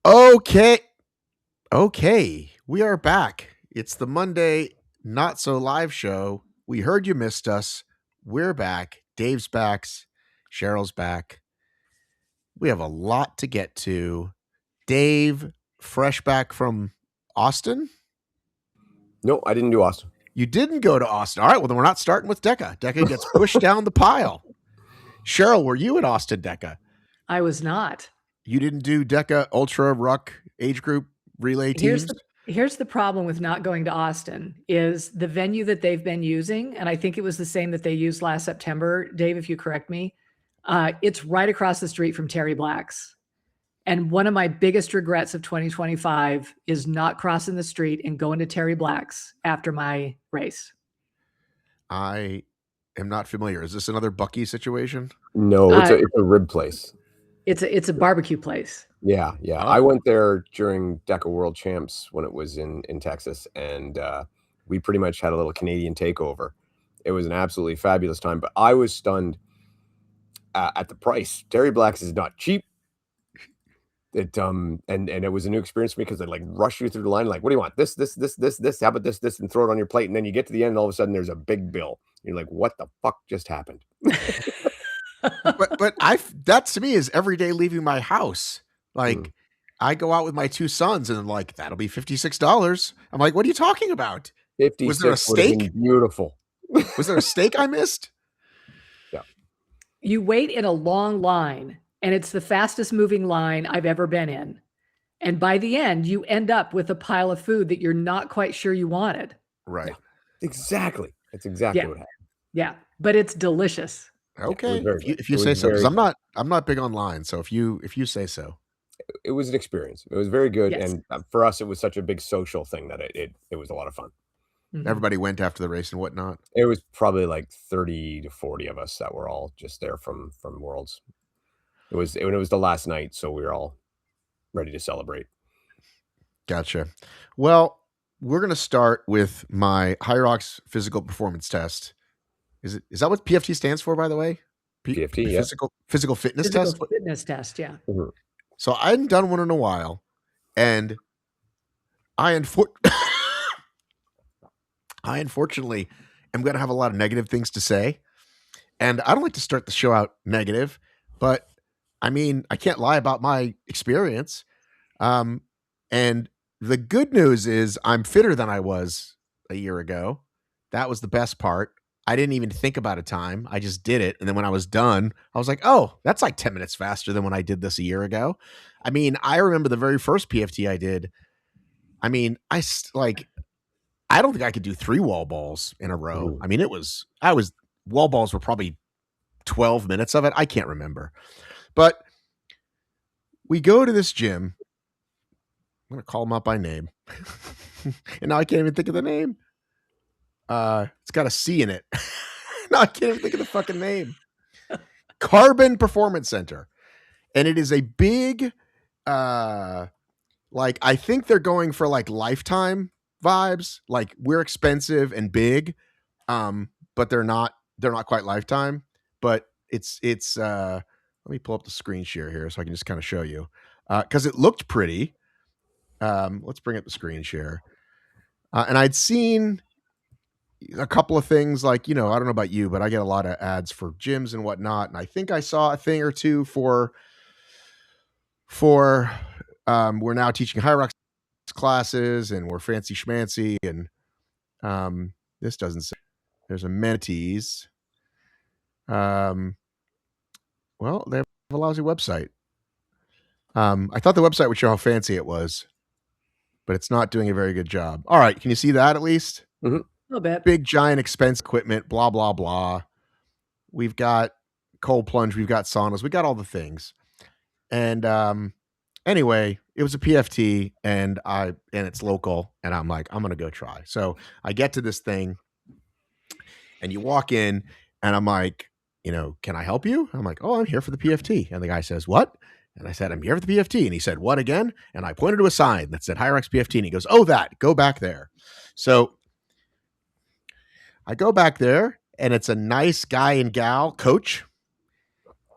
Okay. Okay. We are back. It's the Monday Not So Live show. We heard you missed us. We're back. Dave's back. Cheryl's back. We have a lot to get to. Dave, fresh back from Austin? No, I didn't do Austin. You didn't go to Austin. All right. Well, then we're not starting with DEKA. DEKA gets pushed down the pile. Cheryl, were you at Austin DEKA? I was not. You didn't do DEKA Ultra Ruck age group relay teams? Here's the problem with not going to Austin is the venue that they've been using, and I think it was the same that they used last September, Dave, if you correct me, it's right across the street from Terry Black's. And one of my biggest regrets of 2025 is not crossing the street and going to Terry Black's after my race. I am not familiar. Is this another Bucky situation? No, it's a rib place. It's a barbecue place. Yeah. Oh. I went there during DEKA World Champs when it was in Texas, and we pretty much had a little Canadian takeover. It was an absolutely fabulous time, but I was stunned at the price. Terry Black's is not cheap. It and it was a new experience for me because they like rush you through the line, like, what do you want? This, how about this, and throw it on your plate, and then you get to the end, and all of a sudden there's a big bill. You're like, what the fuck just happened? but that to me is every day leaving my house. Like I go out with my two sons and I'm like, that'll be $56. I'm like, what are you talking about? 56 was there a steak? Beautiful. Was there a steak I missed? Yeah. You wait in a long line, and it's the fastest moving line I've ever been in. And by the end, you end up with a pile of food that you're not quite sure you wanted. Right. Yeah, exactly. That's exactly what happened. Yeah, but it's delicious. Okay. If you say so, because I'm not big online. So if you say so. It was an experience. It was very good. Yes. And for us, it was such a big social thing that it was a lot of fun. Mm-hmm. Everybody went after the race and whatnot. It was probably like 30 to 40 of us that were all just there from Worlds. It was the last night, so we were all ready to celebrate. Gotcha. Well, we're going to start with my HYROX physical performance test. Is that what PFT stands for, by the way? PFT, physical fitness test? Fitness test, yeah. Mm-hmm. So I hadn't done one in a while, and I unfortunately am going to have a lot of negative things to say, and I don't like to start the show out negative, but I mean, I can't lie about my experience. And the good news is I'm fitter than I was a year ago. That was the best part. I didn't even think about a time. I just did it. And then when I was done, I was like, oh, that's like 10 minutes faster than when I did this a year ago. I mean, I remember the very first PFT I did. I mean, I don't think I could do 3 wall balls in a row. Ooh. I mean, wall balls were probably 12 minutes of it. I can't remember. But we go to this gym. I'm going to call him up by name. And now I can't even think of the name. It's got a C in it. No, I can't even think of the fucking name. Carbon Performance Center. And it is a big, I think they're going for like lifetime vibes. Like we're expensive and big, but they're not quite lifetime. But it's let me pull up the screen share here so I can just kind of show you. Because it looked pretty. Let's bring up the screen share. And I'd seen a couple of things like, I don't know about you, but I get a lot of ads for gyms and whatnot. And I think I saw a thing or two for we're now teaching HYROX classes and we're fancy schmancy. And this doesn't say there's amenities. Well, they have a lousy website. I thought the website would show how fancy it was, but it's not doing a very good job. All right. Can you see that at least? Mm-hmm. A little bit. Big, giant expense equipment, blah, blah, blah. We've got cold plunge. We've got saunas. We got all the things. And anyway, it was a PFT and it's local. And I'm like, I'm going to go try. So I get to this thing and you walk in and I'm like, can I help you? I'm like, oh, I'm here for the PFT. And the guy says, what? And I said, I'm here for the PFT. And he said, what again? And I pointed to a sign that said HYROX PFT. And he goes, oh, go back there. So I go back there and it's a nice guy and gal coach.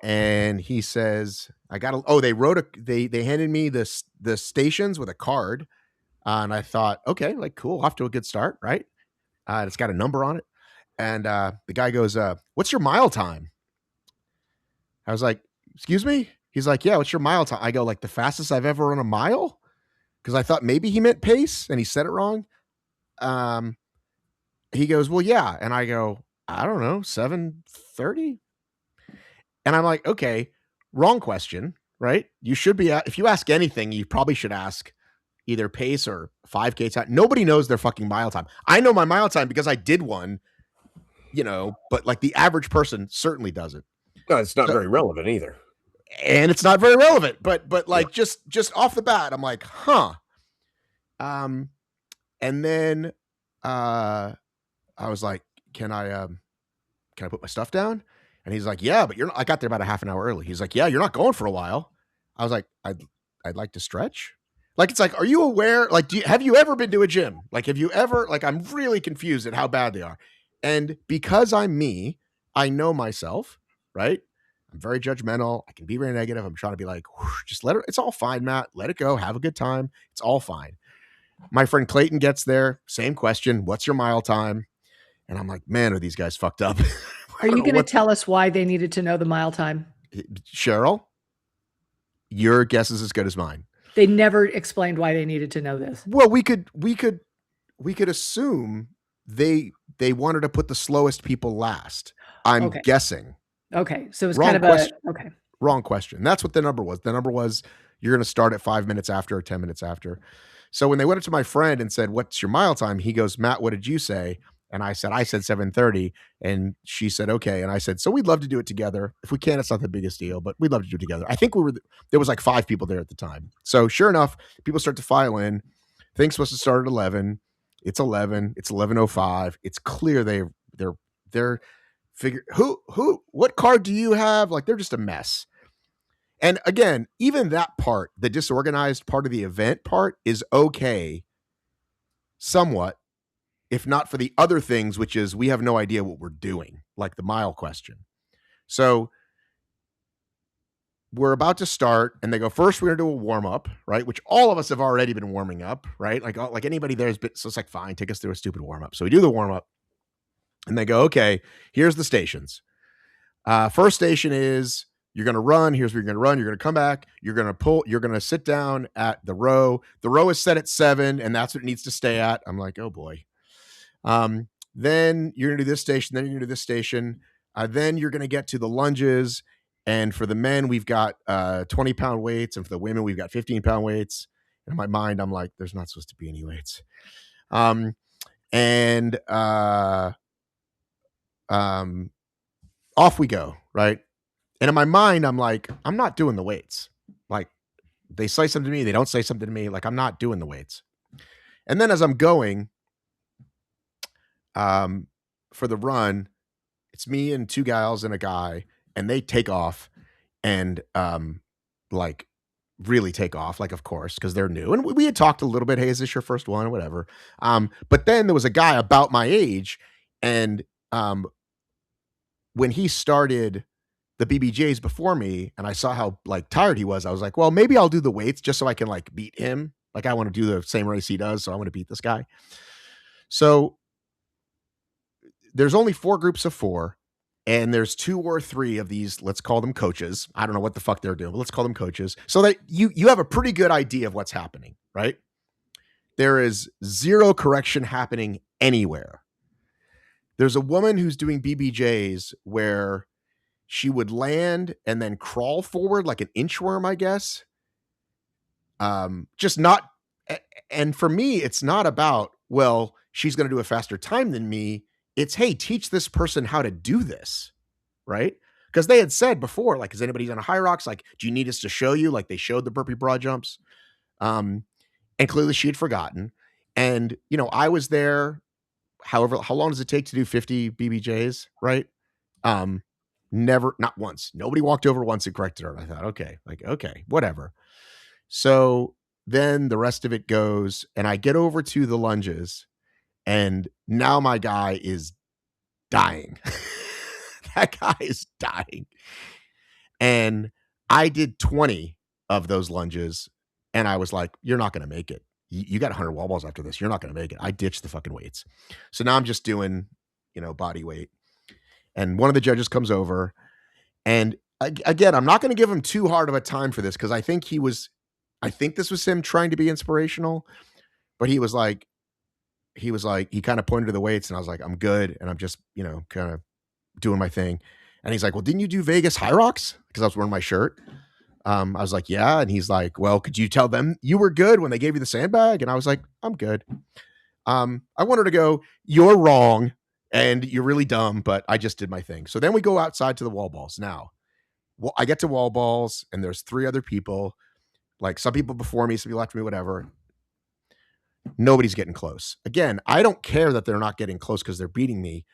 And he says, they handed me the stations with a card. And I thought, okay, like cool, off to a good start, right? It's got a number on it. And the guy goes, what's your mile time? I was like, excuse me? He's like, yeah, what's your mile time? I go, like the fastest I've ever run a mile? Because I thought maybe he meant pace and he said it wrong. He goes, well, yeah. And I go, I don't know, 7:30. And I'm like, okay, wrong question, right? You should be, if you ask anything, you probably should ask either pace or 5K time. Nobody knows their fucking mile time. I know my mile time because I did one, but like the average person certainly doesn't. No, it's not very relevant either. And it's not very relevant, but like just off the bat, I'm like, huh. And then I was like, can I put my stuff down? And he's like, yeah, but I got there about a half an hour early. He's like, yeah, you're not going for a while. I was like, I'd like to stretch. Like, it's like, are you aware? Like, have you ever been to a gym? Like, have you ever, like, I'm really confused at how bad they are. And because I'm me, I know myself, right? I'm very judgmental. I can be very negative. I'm trying to be like, just let it, it's all fine, Matt. Let it go. Have a good time. It's all fine. My friend Clayton gets there. Same question. What's your mile time? And I'm like, man, are these guys fucked up? Are you going to tell us why they needed to know the mile time? Cheryl, your guess is as good as mine. They never explained why they needed to know this. Well, we could assume they wanted to put the slowest people last. I'm guessing. Okay. So it was kind of wrong question. That's what the number was. The number was you're going to start at 5 minutes after or 10 minutes after. So when they went up to my friend and said, what's your mile time? He goes, Matt, what did you say? And I said 7:30. And she said, okay. And I said, so we'd love to do it together. If we can, it's not the biggest deal, but we'd love to do it together. I think there was like 5 people there at the time. So sure enough, people start to file in. Things supposed to start at 11. It's 11. It's 11:05. It's clear they're figure what card do you have? Like they're just a mess. And again, even that part, the disorganized part of the event part is okay somewhat, if not for the other things, which is we have no idea what we're doing, like the mile question. So we're about to start and they go, first, we're going to do a warm up, right? Which all of us have already been warming up, right? Like anybody there has been, so it's like, fine, take us through a stupid warm up. So we do the warm up and they go, okay, here's the stations. First station is you're going to run. Here's where you're going to run. You're going to come back. You're going to pull. You're going to sit down at the row. The row is set at 7 and that's what it needs to stay at. I'm like, oh boy. Then you're going to do this station. Then you're going to do this station. Then you're going to get to the lunges. And for the men, we've got 20-pound weights. And for the women, we've got 15-pound weights. And in my mind, I'm like, there's not supposed to be any weights. Off we go, right? And in my mind, I'm like, I'm not doing the weights. Like, they say something to me, they don't say something to me. Like, I'm not doing the weights. And then as I'm going for the run, it's me and 2 gals and a guy, and they take off and like really take off, like, of course, because they're new. And we had talked a little bit, hey, is this your first one or whatever? But then there was a guy about my age, and when he started the BBJs before me and I saw how like tired he was, I was like, well, maybe I'll do the weights just so I can like beat him. Like I want to do the same race he does. So I want to beat this guy. So there's only 4 groups of 4 and there's 2 or 3 of these, let's call them coaches. I don't know what the fuck they're doing, but let's call them coaches so that you have a pretty good idea of what's happening, right? There is 0 correction happening anywhere. There's a woman who's doing BBJs where she would land and then crawl forward like an inchworm, I guess. Just not. And for me, it's not about, well, she's going to do a faster time than me. It's, hey, teach this person how to do this. Right. Because they had said before, like, is anybody on a HYROX? Like, do you need us to show you? Like they showed the burpee broad jumps. And clearly she had forgotten. And, I was there. However, how long does it take to do 50 BBJs? Right. Never, not once. Nobody walked over once and corrected her. And I thought, okay, whatever. So then the rest of it goes, and I get over to the lunges, and now my guy is dying. That guy is dying. And I did 20 of those lunges, and I was like, "You're not going to make it. You got 100 wall balls after this. You're not going to make it." I ditched the fucking weights. So now I'm just doing, body weight. And one of the judges comes over, and again, I'm not going to give him too hard of a time for this because I think this was him trying to be inspirational, but he kind of pointed to the weights, and I was like, "I'm good," and I'm just, kind of doing my thing. And he's like, "Well, didn't you do Vegas HYROX?" Because I was wearing my shirt. I was like, "Yeah," and he's like, "Well, could you tell them you were good when they gave you the sandbag?" And I was like, "I'm good." I wanted to go, "You're wrong, and you're really dumb," but I just did my thing. So then we go outside to the wall balls. Now, I get to wall balls, and there's 3 other people, like some people before me, some people after me, whatever. Nobody's getting close. Again, I don't care that they're not getting close because they're beating me.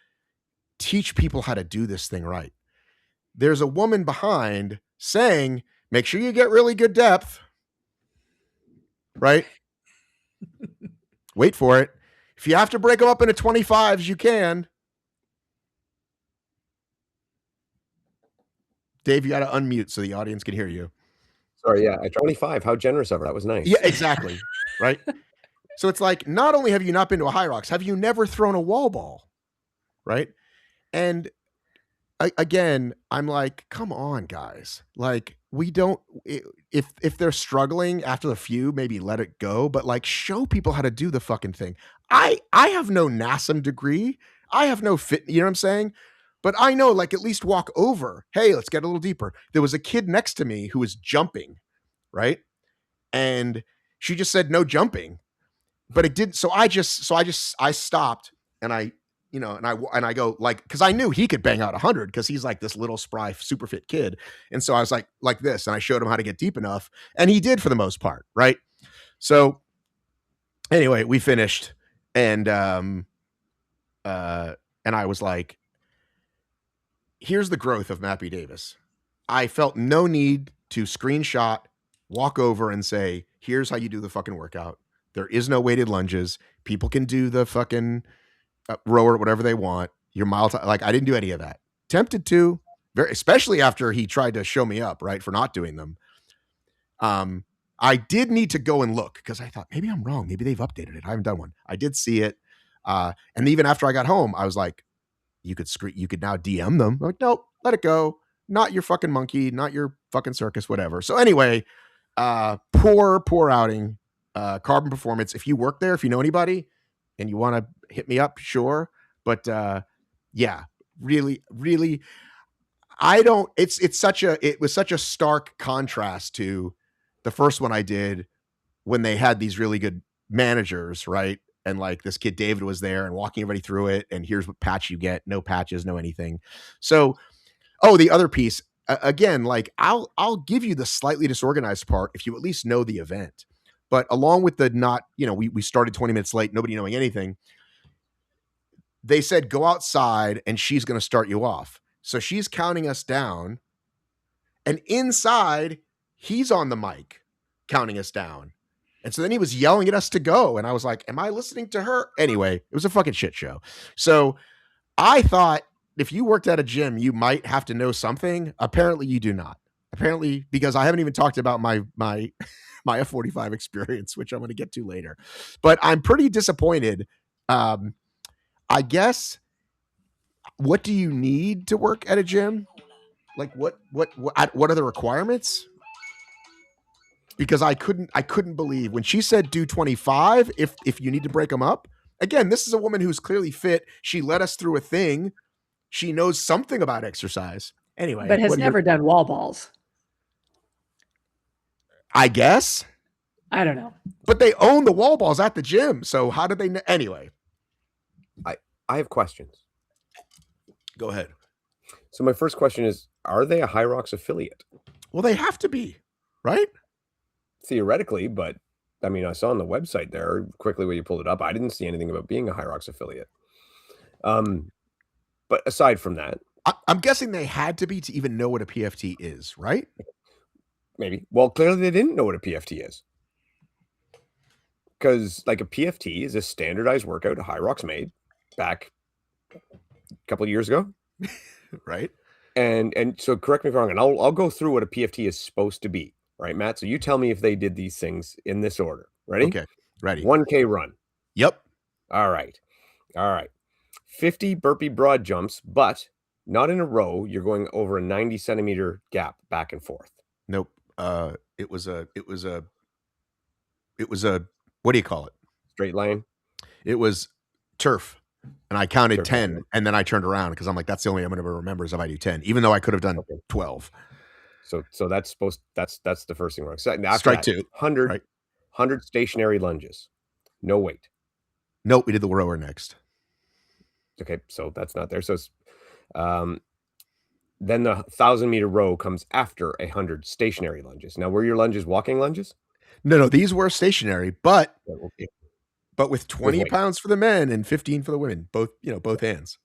Teach people how to do this thing right. There's a woman behind saying, "Make sure you get really good depth," right? Wait for it. If you have to break them up into 25s, you can. Dave, you got to unmute so the audience can hear you. Sorry, yeah, 25. How generous of her. That was nice. Yeah, exactly. Right? So it's like, not only have you not been to a HYROX, have you never thrown a wall ball? Right? And again, I'm like, come on, guys. Like, we don't, if they're struggling after the few, maybe let it go, but like, show people how to do the fucking thing. I have no NASM degree. I have no fit, you know what I'm saying? But I know, like, at least walk over. Hey, let's get a little deeper. There was a kid next to me who was jumping, right? And she just said no jumping, but it didn't. So I stopped, and I go, like, because I knew he could bang out 100 because he's like this little spry, super fit kid. And so I was like this, and I showed him how to get deep enough, and he did for the most part, right? So anyway, we finished, and I was like, here's the growth of Mappy Davis. I felt no need to screenshot, walk over, and say, here's how you do the fucking workout. There is no weighted lunges. People can do the fucking row or whatever they want. Your like, I didn't do any of that. Tempted to, especially after he tried to show me up, right, for not doing them. I did need to go and look because I thought maybe I'm wrong. Maybe they've updated it. I haven't done one. I did see it. And even after I got home, I was like, you could now DM them. I'm like, nope, let it go. Not your fucking monkey, not your fucking circus, whatever. So anyway, poor outing. Carbon Performance. If you work there, if you know anybody and you want to hit me up, sure. But yeah, really, it was such a stark contrast to the first one I did when they had these really good managers, right? And like this kid David was there and walking everybody through it. And here's what patch you get. No patches, no anything. So, the other piece, again, like I'll give you the slightly disorganized part if you at least know the event. But along with the not, we started 20 minutes late, nobody knowing anything. They said, go outside and she's going to start you off. So she's counting us down. And inside, he's on the mic counting us down. And so then he was yelling at us to go. And I was like, am I listening to her? Anyway, it was a fucking shit show. So I thought if you worked at a gym, you might have to know something. Apparently you do not. Apparently, because I haven't even talked about my F45 experience, which I'm going to get to later. But I'm pretty disappointed. I guess, what do you need to work at a gym? Like what are the requirements? Because I couldn't believe when she said do 25 if you need to break them up. Again, this is a woman who's clearly fit. She led us through a thing. She knows something about exercise. Anyway, but has never done wall balls. I guess. I don't know. But they own the wall balls at the gym. So how did they anyway? I have questions. Go ahead. So my first question is, are they a HYROX affiliate? Well, they have to be, right? Theoretically, but I mean, I saw on the website there quickly when you pulled it up, I didn't see anything about being a HYROX affiliate. But aside from that, I'm guessing they had to be to even know what a PFT is, right? Maybe. Well, clearly they didn't know what a PFT is. Because like a PFT is a standardized workout HYROX made back a couple of years ago. Right. And so correct me if I'm wrong, and I'll go through what a PFT is supposed to be, right, Matt? So you tell me if they did these things in this order. Ready? Okay, ready. 1K run. Yep. All right. 50 burpee broad jumps, but not in a row. You're going over a 90 centimeter gap back and forth. Nope. It was a what do you call it? Straight line. It was turf. And I counted Turf 10 line. and then I turned around because I'm like, that's the only I'm going to remember is if I do 10, even though I could have done 12. So that's the first thing wrong. So after Strike that, 2. 100, Right. 100 stationary lunges. No weight. Nope, we did the rower next. Okay, so that's not there. So then the 1,000-meter row comes after 100 stationary lunges. Now, were your lunges walking lunges? No, these were stationary, but Okay. but with 20 pounds for the men and 15 for the women, both hands.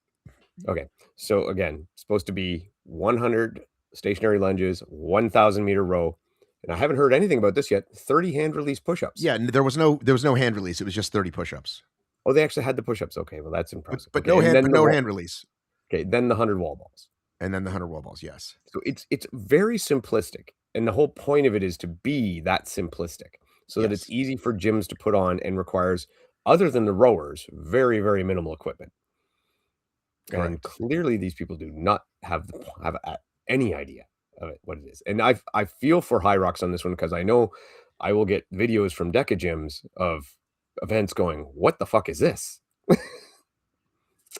Okay. So again, supposed to be 100 stationary lunges, 1,000-meter row. And I haven't heard anything about this yet. 30 hand release push-ups. Yeah, there was no hand release. It was just 30 push-ups. Oh, they actually had the push-ups. Okay, well that's impressive. But okay. no hand release. Okay, then the 100 wall balls. And then the 100 wall balls, yes. So it's very simplistic. And the whole point of it is to be that simplistic so that it's easy for gyms to put on and requires, other than the rowers, very, very minimal equipment. Correct. And clearly these people do not have any idea of it, what it is. And I feel for HYROX on this one because I know I will get videos from DEKA gyms of events going, what the fuck is this?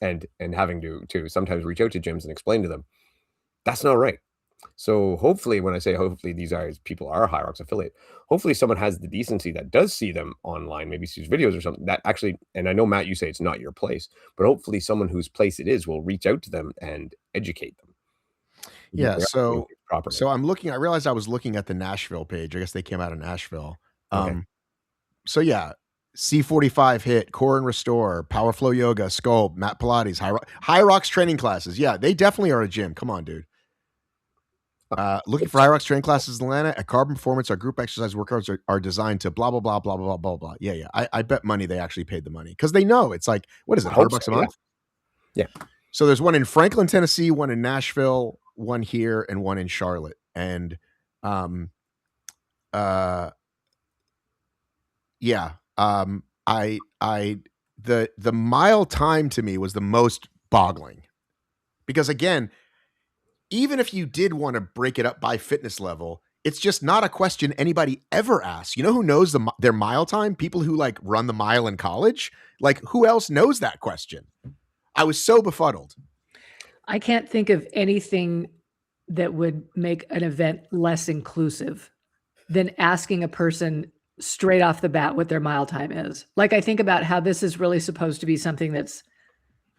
and having to sometimes reach out to gyms and explain to them, that's not right. So hopefully, when I say hopefully these people are a HYROX affiliate, hopefully someone has the decency that does see them online, maybe sees videos or something that actually, and I know, Matt, you say it's not your place, but hopefully someone whose place it is will reach out to them and educate them. Yeah. So I'm looking, I realized I was looking at the Nashville page. I guess they came out of Nashville. Okay. So yeah, C45 hit, core and restore, power flow yoga, sculpt, mat Pilates, HYROX training classes. Yeah, they definitely are a gym. Come on, dude. Looking for HYROX training classes in Atlanta at Carbon Performance. Our group exercise workouts are designed to blah, blah, blah, blah, blah, blah, blah. Yeah. I bet money they actually paid the money because they know it's like, what is it, $100 a month? Yeah. So there's one in Franklin, Tennessee, one in Nashville, one here, and one in Charlotte. And the mile time to me was the most boggling because again, even if you did want to break it up by fitness level, it's just not a question anybody ever asks. You know who knows their mile time? People who like run the mile in college. Like who else knows that question? I was so befuddled. I can't think of anything that would make an event less inclusive than asking a person straight off the bat what their mile time is. Like I think about how this is really supposed to be something that's,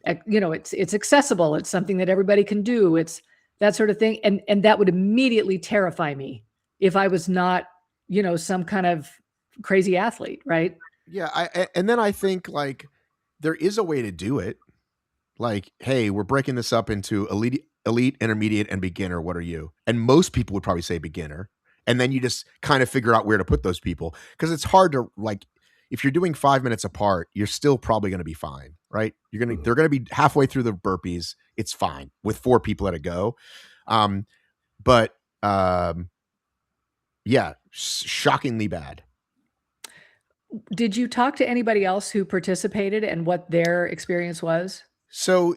it's accessible. It's something that everybody can do. It's that sort of thing. And that would immediately terrify me if I was not, some kind of crazy athlete, right? Yeah. And then I think like there is a way to do it. Like, hey, we're breaking this up into elite, intermediate, and beginner. What are you? And most people would probably say beginner. And then you just kind of figure out where to put those people. Because it's hard to like, if you're doing 5 minutes apart, you're still probably going to be fine, right? They're going to be halfway through the burpees. It's fine with 4 people at a go. Yeah, shockingly bad. Did you talk to anybody else who participated and what their experience was? So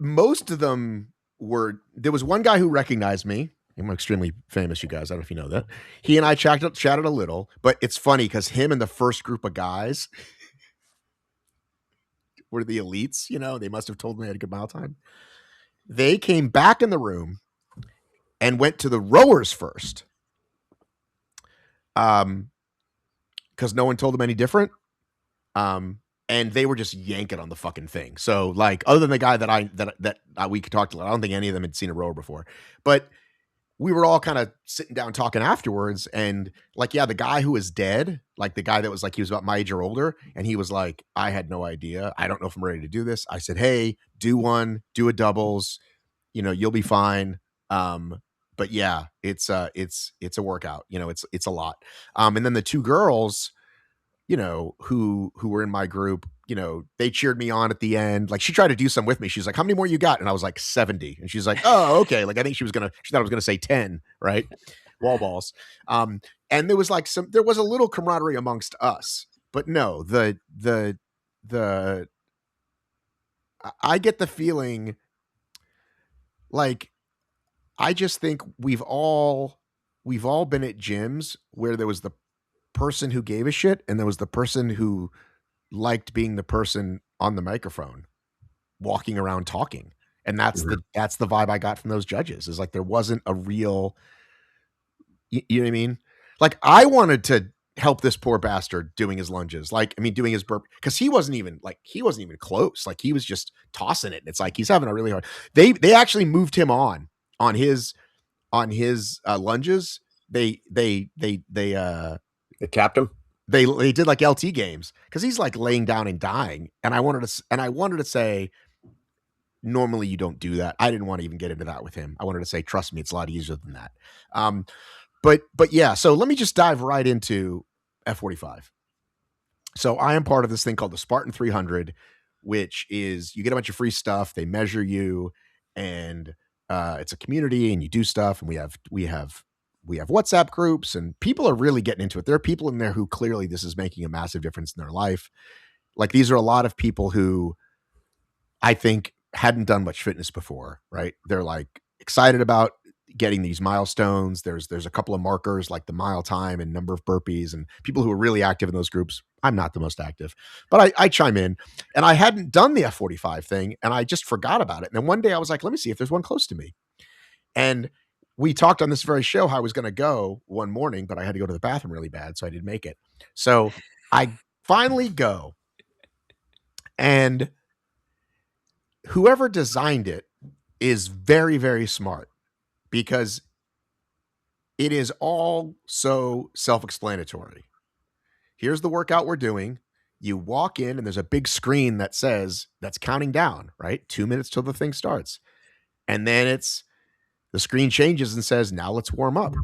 most of them there was one guy who recognized me. I'm extremely famous, you guys. I don't know if you know that. He and I chatted a little, but it's funny because him and the first group of guys were the elites, they must have told me I had a good mile time. They came back in the room and went to the rowers first. Because no one told them any different. And they were just yanking on the fucking thing. So like, other than the guy that we could talk to, I don't think any of them had seen a rower before, but we were all kind of sitting down talking afterwards. And like, yeah, the guy who was dead, like the guy that was like, he was about my age or older. And he was like, I had no idea. I don't know if I'm ready to do this. I said, hey, do a doubles, you'll be fine. But yeah, it's a workout, it's a lot. And then the 2 girls, who were in my group, they cheered me on at the end. Like she tried to do some with me. She's like, how many more you got? And I was like 70. And she's like, oh, okay. Like I think she thought I was going to say 10, right? Wall balls. And there was a little camaraderie amongst us, but no, I get the feeling like, I just think we've all been at gyms where there was the person who gave a shit and there was the person who liked being the person on the microphone walking around talking. And that's the vibe I got from those judges, is like there wasn't a real, you know what I mean? Like I wanted to help this poor bastard doing his lunges, doing his burp, because he wasn't even close. Like he was just tossing it. And it's like he's having a really hard. They actually moved him on his lunges. They capped him. They did like LT games because he's like laying down and dying. And I wanted to say, normally you don't do that. I didn't want to even get into that with him. I wanted to say, trust me, it's a lot easier than that. But yeah, so let me just dive right into F45. So I am part of this thing called the Spartan 300, which is you get a bunch of free stuff. They measure you, and it's a community, and you do stuff. And we have WhatsApp groups, and people are really getting into it. There are people in there who clearly this is making a massive difference in their life. Like these are a lot of people who I think hadn't done much fitness before, right? They're like excited about getting these milestones. There's a couple of markers like the mile time and number of burpees, and people who are really active in those groups. I'm not the most active, but I chime in, and I hadn't done the F45 thing, and I just forgot about it. And then one day I was like, let me see if there's one close to me. And we talked on this very show how I was going to go one morning, but I had to go to the bathroom really bad, so I didn't make it. So I finally go, and whoever designed it is very, very smart, because it is all so self-explanatory. Here's the workout we're doing. You walk in and there's a big screen that says, that's counting down, right? 2 minutes till the thing starts. And then the screen changes and says, now let's warm up.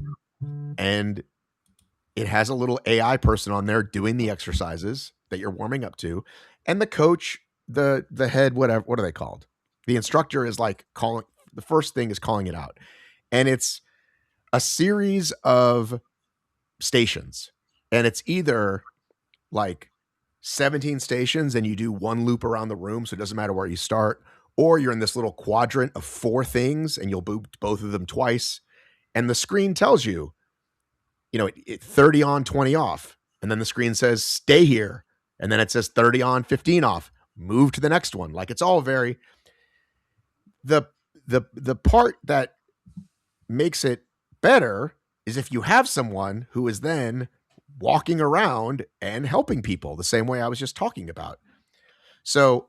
And it has a little AI person on there doing the exercises that you're warming up to. And the coach, the head, whatever, what are they called? The instructor is like the first thing is calling it out. And it's a series of stations. And it's either like 17 stations and you do one loop around the room, so it doesn't matter where you start, or you're in this little quadrant of 4 things and you'll boot both of them twice. And the screen tells you, 30 on, 20 off. And then the screen says, stay here. And then it says 30 on, 15 off. Move to the next one. Like it's all very, the part that makes it better is if you have someone who is then walking around and helping people the same way I was just talking about. So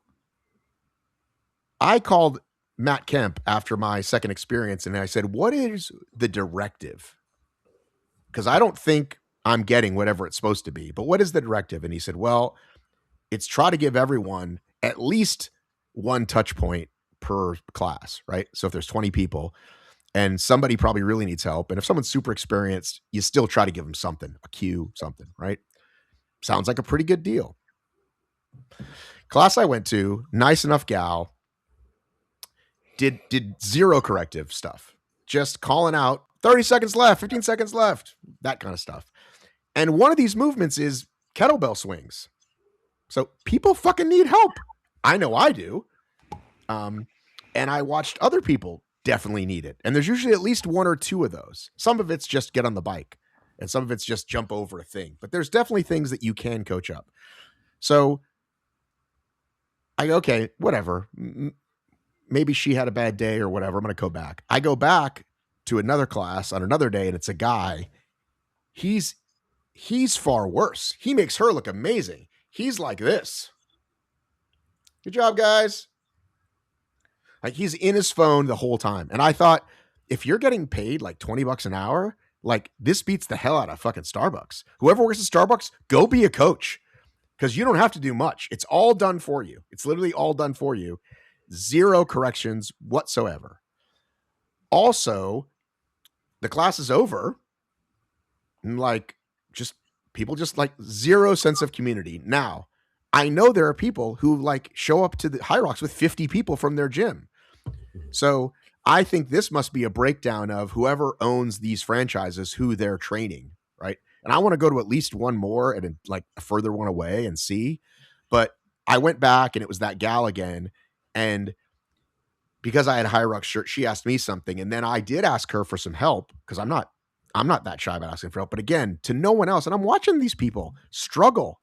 I called Matt Kemp after my second experience and I said, what is the directive? Because I don't think I'm getting whatever it's supposed to be, but what is the directive? And he said, well, it's try to give everyone at least one touch point per class, right? So if there's 20 people and somebody probably really needs help, and if someone's super experienced, you still try to give them something, a cue, something, right? Sounds like a pretty good deal. Class I went to, nice enough gal, did zero corrective stuff, just calling out 30 seconds left, 15 seconds left, that kind of stuff. And one of these movements is kettlebell swings. So people fucking need help. I know I do. And I watched other people definitely need it. And there's usually at least 1 or 2 of those. Some of it's just get on the bike and some of it's just jump over a thing, but there's definitely things that you can coach up. So I go, okay, whatever. Maybe she had a bad day or whatever. I'm going to go back. I go back to another class on another day and it's a guy. He's far worse. He makes her look amazing. He's like this. Good job, guys. Like he's in his phone the whole time. And I thought, if you're getting paid like $20 an hour, like this beats the hell out of fucking Starbucks. Whoever works at Starbucks, go be a coach, because you don't have to do much. It's all done for you. It's literally all done for you. Zero corrections whatsoever. Also, the class is over. And like, just people just like zero sense of community. Now, I know there are people who like show up to the HYROX with 50 people from their gym. So I think this must be a breakdown of whoever owns these franchises, who they're training, right? And I want to go to at least one more and like a further one away and see. But I went back and it was that gal again. And because I had a HYROX shirt, she asked me something. And then I did ask her for some help because I'm not that shy about asking for help. But again, to no one else. And I'm watching these people struggle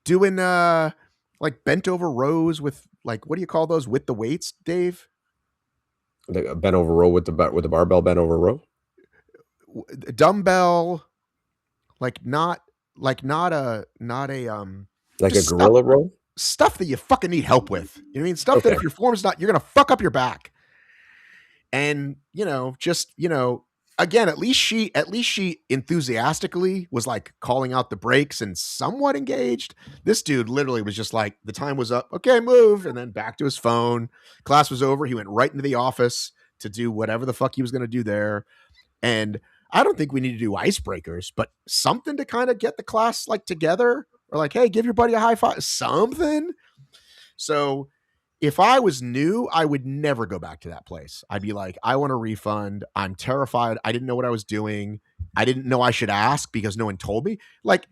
doing like bent over rows with like, what do you call those with the weights, Dave? The bent over row with the barbell bent over row, dumbbell, like not a like a just gorilla row, stuff that you fucking need help with. You know what I mean? Stuff that if your form's not, you're gonna fuck up your back. And again, at least she enthusiastically was like calling out the breaks and somewhat engaged. This dude literally was just like, the time was up, okay, move, and then back to his phone. Class was over. He went right into the office to do whatever the fuck he was going to do there. And I don't think we need to do icebreakers, but something to kind of get the class like together, or like, hey, give your buddy a high five, something. So if I was new, I would never go back to that place. I'd be like, I want a refund. I'm terrified. I didn't know what I was doing. I didn't know I should ask because no one told me. Like,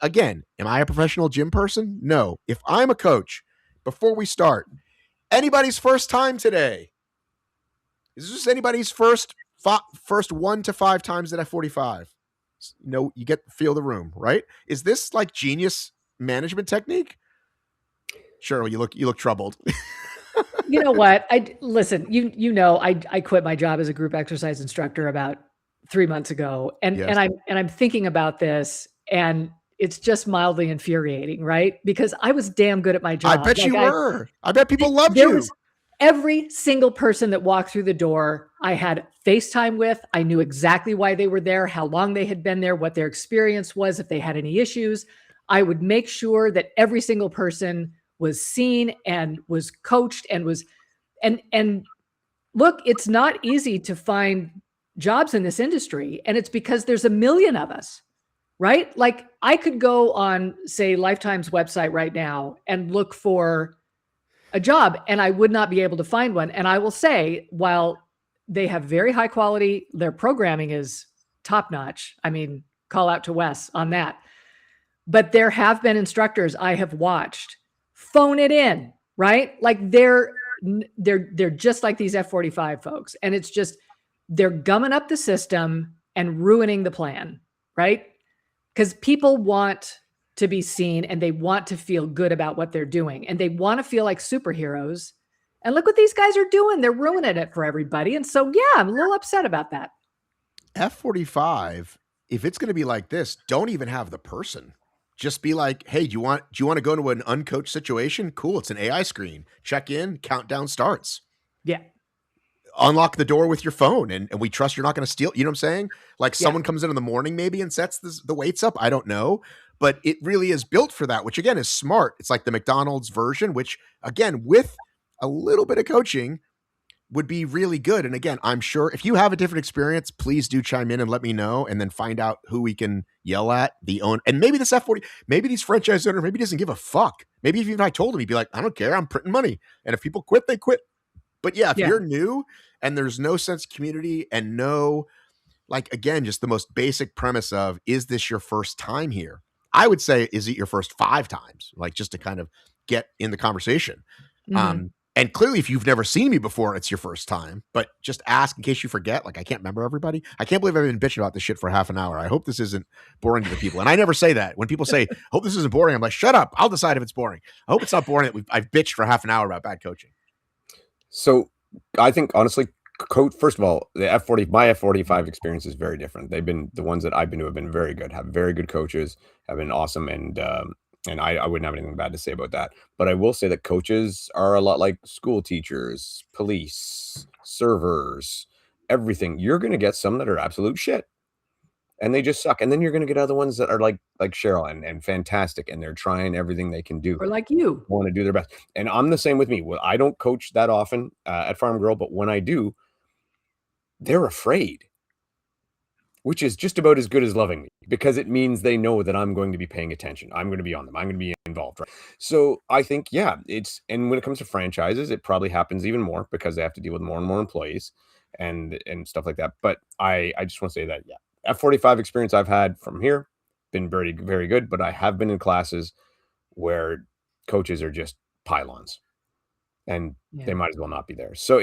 again, am I a professional gym person? No. If I'm a coach, before we start, anybody's first time today? Is this anybody's first 1 to 5 times at F45? No, you get feel the room, right? Is this like genius management technique? Cheryl, you look troubled. You know what? Listen, I quit my job as a group exercise instructor about 3 months ago. And Yes. and I'm thinking about this, and it's just mildly infuriating, right? Because I was damn good at my job. I bet you were. I bet people loved you. Every single person that walked through the door, I had FaceTime with. I knew exactly why they were there, how long they had been there, what their experience was, if they had any issues. I would make sure that every single person was seen and was coached and was, and look, it's not easy to find jobs in this industry. And it's because there's a million of us, right? Like I could go on, say, Lifetime's website right now and look for a job and I would not be able to find one. And I will say, while they have very high quality, their programming is top notch. I mean, call out to Wes on that. But there have been instructors I have watched phone it in, right? Like they're just like these F45 folks. And it's just, they're gumming up the system and ruining the plan, right? Because people want to be seen and they want to feel good about what they're doing and they want to feel like superheroes. And look what these guys are doing. They're ruining it for everybody. And so, yeah, I'm a little upset about that. F45, if it's going to be like this, don't even have the person. Just be like, hey, do you want to go to an uncoached situation? Cool. It's an AI screen. Check in, countdown starts. Yeah. Unlock the door with your phone and we trust you're not going to steal. You know what I'm saying? Like someone comes in the morning maybe and sets the weights up. I don't know. But it really is built for that, which again is smart. It's like the McDonald's version, which again, with a little bit of coaching would be really good. And again, I'm sure if you have a different experience, please do chime in and let me know and then find out who we can yell at, the owner. And maybe this F40, maybe these franchise owner, maybe doesn't give a fuck. Maybe if even I told him, he'd be like, I don't care. I'm printing money. And if people quit, they quit. But yeah, if you're new and there's no sense of community and no, like, again, just the most basic premise of, is this your first time here? I would say, is it your first 5 times? Like, just to kind of get in the conversation. Mm-hmm. And clearly, if you've never seen me before, it's your first time. But just ask in case you forget. Like, I can't remember everybody. I can't believe I've been bitching about this shit for half an hour. I hope this isn't boring to the people. And I never say that. When people say, hope this isn't boring, I'm like, shut up. I'll decide if it's boring. I hope it's not boring that I've bitched for half an hour about bad coaching. So I think, honestly, first of all, my F45 experience is very different. They've been, the ones that I've been to have been very good, have very good coaches, have been awesome. And I wouldn't have anything bad to say about that. But I will say that coaches are a lot like school teachers, police, servers, everything. You're going to get some that are absolute shit and they just suck. And then you're going to get other ones that are like Cheryl and fantastic. And they're trying everything they can do. Or like you. Want to do their best. And I'm the same with me. Well, I don't coach that often at Farm Girl, but when I do, they're afraid, which is just about as good as loving me, because it means they know that I'm going to be paying attention. I'm going to be on them. I'm going to be involved, right? So I think, yeah, and when it comes to franchises, it probably happens even more because they have to deal with more and more employees and stuff like that. But I just want to say that, yeah, F45 experience I've had from here been very, very good, but I have been in classes where coaches are just pylons and they might as well not be there. So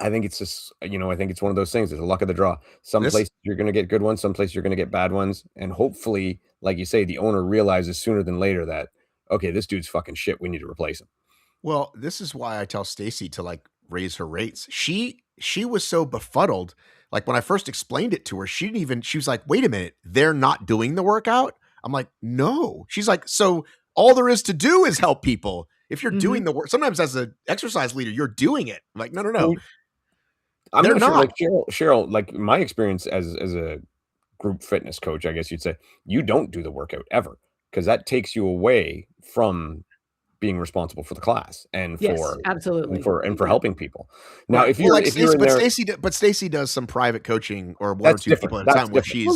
I think it's just, I think it's one of those things. It's a luck of the draw. Some places you're going to get good ones. Some places you're going to get bad ones. And hopefully, like you say, the owner realizes sooner than later that, okay, this dude's fucking shit. We need to replace him. Well, this is why I tell Stacy to like raise her rates. She was so befuddled. Like when I first explained it to her, she was like, wait a minute, they're not doing the workout? I'm like, no. She's like, so all there is to do is help people. If you're doing the work, sometimes as an exercise leader, you're doing it. I'm like, no. I'm not sure, like Cheryl, like my experience as a group fitness coach, I guess you'd say, you don't do the workout ever because that takes you away from being responsible for the class and for absolutely for helping people. Now, if you're Stacy does some private coaching or one or two people at a time where she's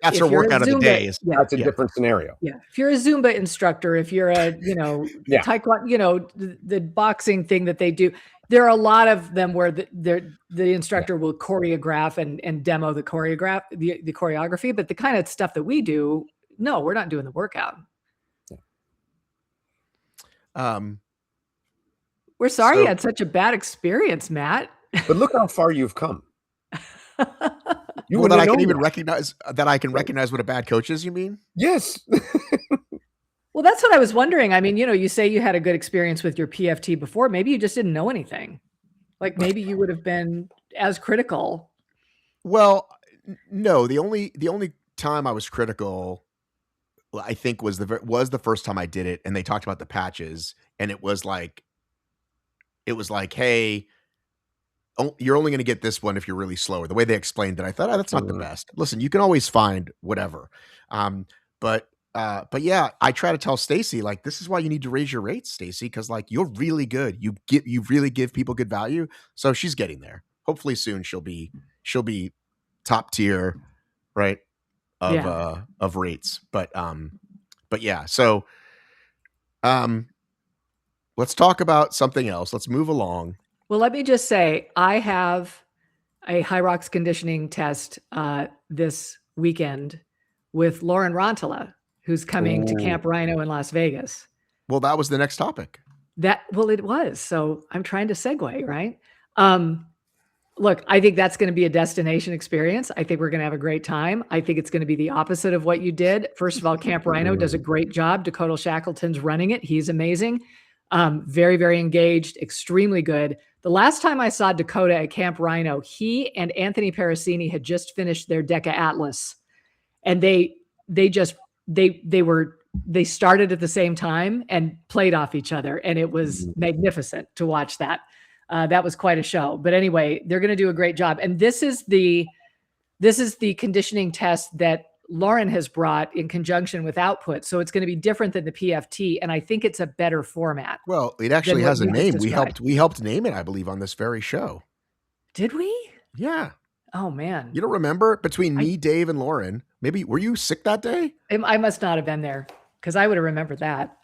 that's her workout of the day. That's a different scenario. Yeah, if you're a Zumba instructor, if you're a taekwondo, the boxing thing that they do, there are a lot of them where the instructor will choreograph and demo the choreography, but the kind of stuff that we do, no, we're not doing the workout. We're sorry you had such a bad experience, Matt. But look how far you've come. That I can even recognize what a bad coach is, you mean? Yes. Well, that's what I was wondering. I mean, you say you had a good experience with your PFT before. Maybe you just didn't know anything. Like maybe you would have been as critical. Well, no, the only time I was critical, I think was the first time I did it, and they talked about the patches, and it was like, hey, you're only going to get this one if you're really slower. The way they explained it, I thought, that's not the best. Listen, you can always find whatever. But yeah, I try to tell Stacy, like, this is why you need to raise your rates, Stacy, because like you're really good. You really give people good value. So she's getting there. Hopefully soon she'll be top tier, right? Of rates. But yeah. So let's talk about something else. Let's move along. Well, let me just say, I have a HYROX conditioning test this weekend with Lauren Rontala, who's coming to Camp Rhino in Las Vegas. Well, that was the next topic. It was. So I'm trying to segue, right? Look, I think that's going to be a destination experience. I think we're going to have a great time. I think it's going to be the opposite of what you did. First of all, Camp Rhino does a great job. Dakota Shackleton's running it. He's amazing. Very, very engaged, extremely good. The last time I saw Dakota at Camp Rhino, he and Anthony Parasini had just finished their DEKA Atlas, and they started at the same time and played off each other, and it was magnificent to watch that. That was quite a show. But anyway, they're going to do a great job. And this is the conditioning test that Lauren has brought in conjunction with output. So it's going to be different than the PFT. And I think it's a better format. Well, it actually has a name. We helped name it, I believe, on this very show. Did we? Yeah. Oh man. You don't remember? Between me, Dave, and Lauren, maybe were you sick that day? I must not have been there because I would have remembered that.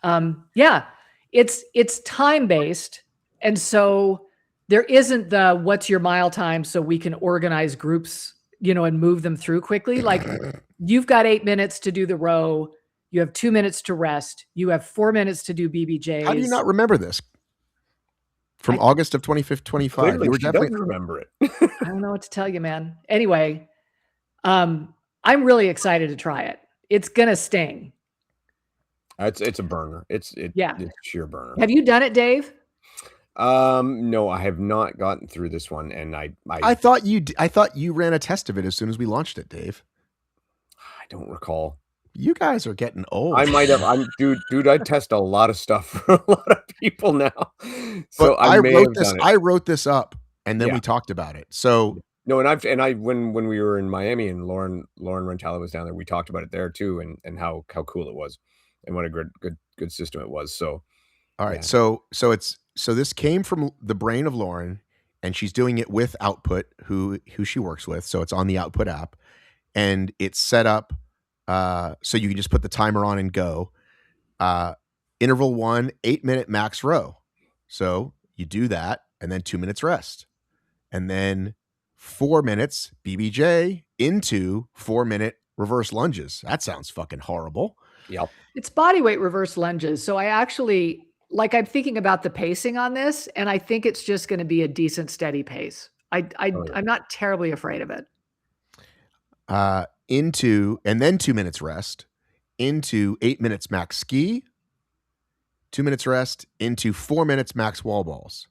Yeah, it's time-based. And so there isn't the what's your mile time so we can organize groups, and move them through quickly. Like you've got 8 minutes to do the row. You have 2 minutes to rest. You have 4 minutes to do BBJs. How do you not remember this? From August of 2025. You were definitely remember it. I don't know what to tell you, man. Anyway, I'm really excited to try it. It's going to sting. It's a burner. It's sheer burner. Have you done it, Dave? No, I have not gotten through this one, and I thought you ran a test of it as soon as we launched it, Dave. I don't recall. You guys are getting old. I might have. Dude. I test a lot of stuff for a lot of people now. So I wrote this up, and then we talked about it. So no, and when we were in Miami and Lauren Rontala was down there, we talked about it there too, and how cool it was, and what a good system it was. So all right, so this came from the brain of Lauren, and she's doing it with Output, who she works with. So it's on the Output app, and it's set up so you can just put the timer on and go. Interval 1, 8-minute max row. So you do that and then 2 minutes rest. And then 4 minutes BBJ into 4-minute reverse lunges. That sounds fucking horrible. Yep. It's body weight reverse lunges. So I actually, I'm thinking about the pacing on this, and I think it's just going to be a decent, steady pace. I'm not terribly afraid of it. And then 2 minutes rest, into 8 minutes max ski, 2 minutes rest, into 4 minutes max wall balls.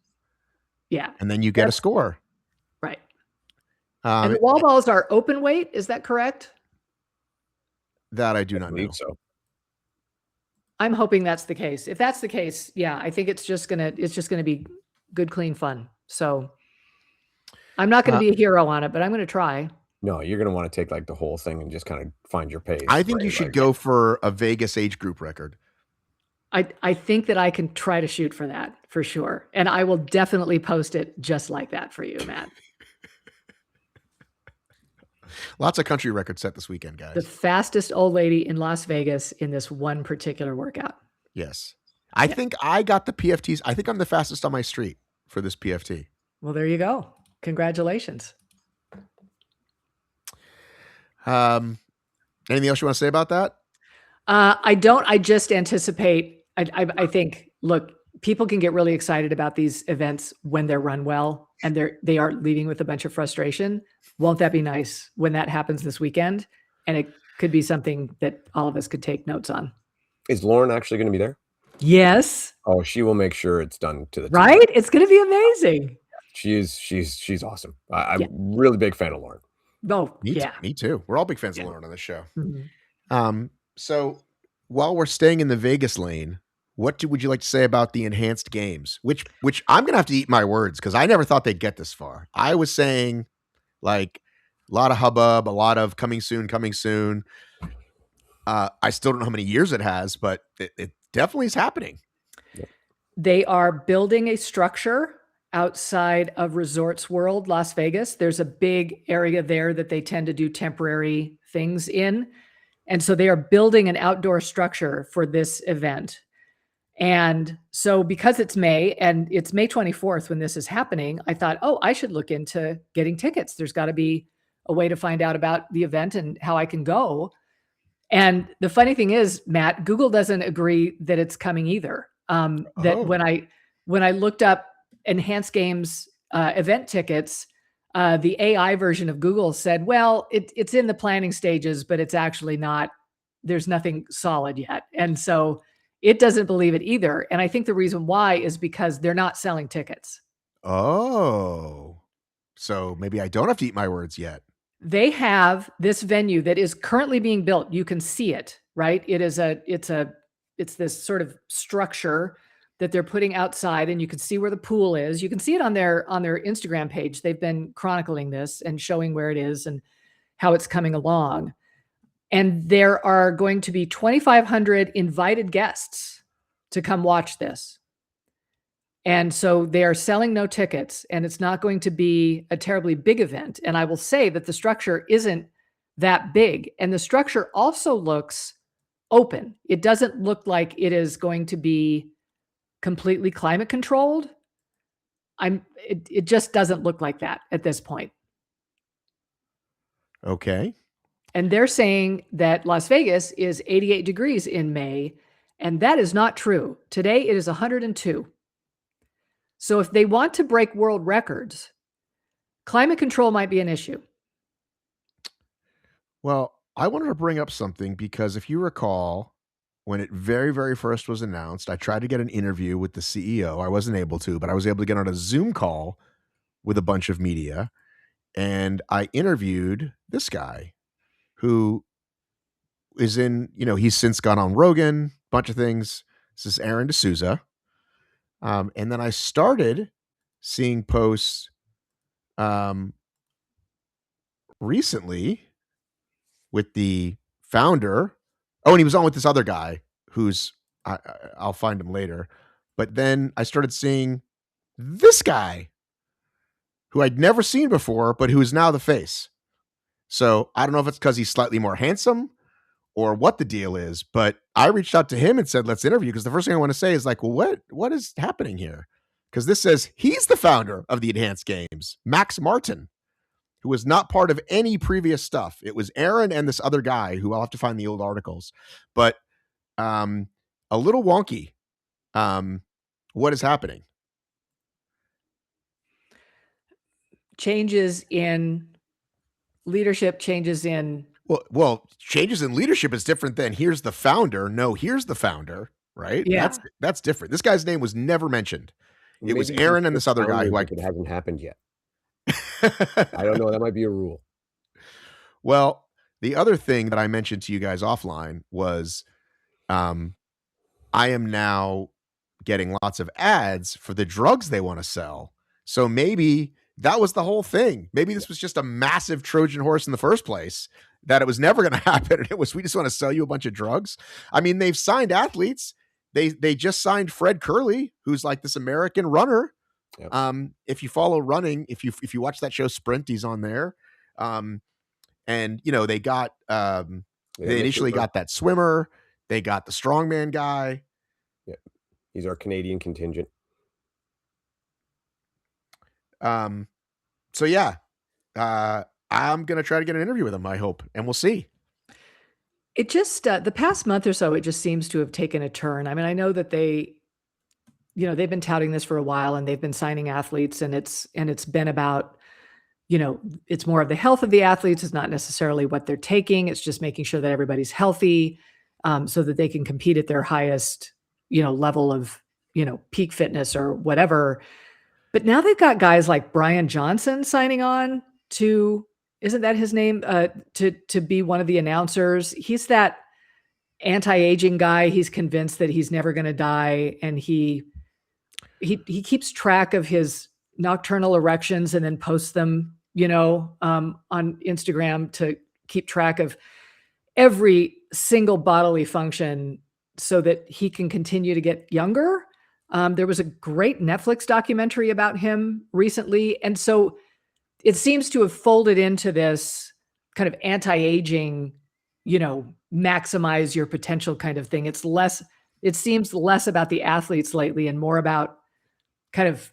Yeah. And then you get a score. Right. And the wall balls are open weight. Is that correct? That I do not know. So I'm hoping that's the case. If that's the case, yeah, I think it's just gonna be good, clean fun. So I'm not going to be a hero on it, but I'm going to try. No, you're going to want to take like the whole thing and just kind of find your pace. I think you should go for a Vegas age group record. I think that I can try to shoot for that for sure. And I will definitely post it just like that for you, Matt. Lots of country records set this weekend, guys. The fastest old lady in Las Vegas in this one particular workout. Yes. I think I got the PFTs. I think I'm the fastest on my street for this PFT. Well, there you go. Congratulations. Anything else you want to say about that? I don't. I just anticipate. I think. Look, people can get really excited about these events when they're run well, and they are leaving with a bunch of frustration. Won't that be nice when that happens this weekend? And it could be something that all of us could take notes on. Is Lauren actually going to be there? Yes. Oh, she will make sure it's done to the right. T. It's going to be amazing. She's awesome. I'm really big fan of Lauren. Oh, me too. We're all big fans of Lauren on this show. Mm-hmm. So while we're staying in the Vegas lane, what would you like to say about the enhanced games? Which I'm gonna have to eat my words because I never thought they'd get this far. I was saying like a lot of hubbub, a lot of coming soon. I still don't know how many years it has, but it definitely is happening. They are building a structure outside of Resorts World, Las Vegas. There's a big area there that they tend to do temporary things in. And so they are building an outdoor structure for this event. And so because it's May and it's May 24th when this is happening, I thought, oh, I should look into getting tickets. There's got to be a way to find out about the event and how I can go. And the funny thing is, Matt, Google doesn't agree that it's coming either. When I looked up enhanced games event tickets, the AI version of Google said, well, it's in the planning stages, but it's actually not, there's nothing solid yet. And so it doesn't believe it either. And I think the reason why is because they're not selling tickets. Oh, so maybe I don't have to eat my words yet. They have this venue that is currently being built. You can see it, right? It's this sort of structure that they're putting outside, and you can see where the pool is. You can see it on their Instagram page. They've been chronicling this and showing where it is and how it's coming along. And there are going to be 2,500 invited guests to come watch this. And so they are selling no tickets, and it's not going to be a terribly big event. And I will say that the structure isn't that big. And the structure also looks open. It doesn't look like it is going to be completely climate controlled. It just doesn't look like that at this point. Okay. And they're saying that Las Vegas is 88 degrees in May, and that is not true. Today it is 102. So if they want to break world records, climate control might be an issue. Well, I wanted to bring up something because if you recall, when it very, very first was announced, I tried to get an interview with the CEO. I wasn't able to, but I was able to get on a Zoom call with a bunch of media. And I interviewed this guy who is in, he's since gone on Rogan, bunch of things. This is Aaron D'Souza. And then I started seeing posts recently with the founder. Oh, and he was on with this other guy who's, I'll find him later. But then I started seeing this guy who I'd never seen before, but who is now the face. So I don't know if it's because he's slightly more handsome or what the deal is. But I reached out to him and said, let's interview, because the first thing I want to say is like, well, what is happening here? Because this says he's the founder of the Enhanced Games, Max Martin, who was not part of any previous stuff. It was Aaron and this other guy who I'll have to find the old articles, but a little wonky. What is happening? Changes in leadership, changes in... Well, changes in leadership is different than here's the founder. No, here's the founder, right? Yeah. That's different. This guy's name was never mentioned. Maybe it was Aaron and this other guy who it hasn't happened yet. I don't know. That might be a rule. Well, the other thing that I mentioned to you guys offline was I am now getting lots of ads for the drugs they want to sell. So maybe that was the whole thing. Maybe this was just a massive Trojan horse in the first place, that it was never going to happen. And it was, we just want to sell you a bunch of drugs. I mean, they've signed athletes. They just signed Fred Curley, who's like this American runner. Yep. If you follow running, if you watch that show Sprint, he's on there. And you know, they got they initially got that swimmer, they got the strongman guy. Yeah. He's our Canadian contingent. So yeah, I'm going to try to get an interview with him, I hope, and we'll see. It just, the past month or so, it just seems to have taken a turn. I mean, I know that they've been touting this for a while, and they've been signing athletes, and it's been about, it's more of the health of the athletes. It's not necessarily what they're taking. It's just making sure that everybody's healthy, so that they can compete at their highest, level of, peak fitness or whatever. But now they've got guys like Brian Johnson signing on to, isn't that his name? To be one of the announcers. He's that anti-aging guy. He's convinced that he's never going to die. And he keeps track of his nocturnal erections and then posts them, on Instagram to keep track of every single bodily function so that he can continue to get younger. There was a great Netflix documentary about him recently. And so it seems to have folded into this kind of anti-aging, maximize your potential kind of thing. It seems less about the athletes lately and more about kind of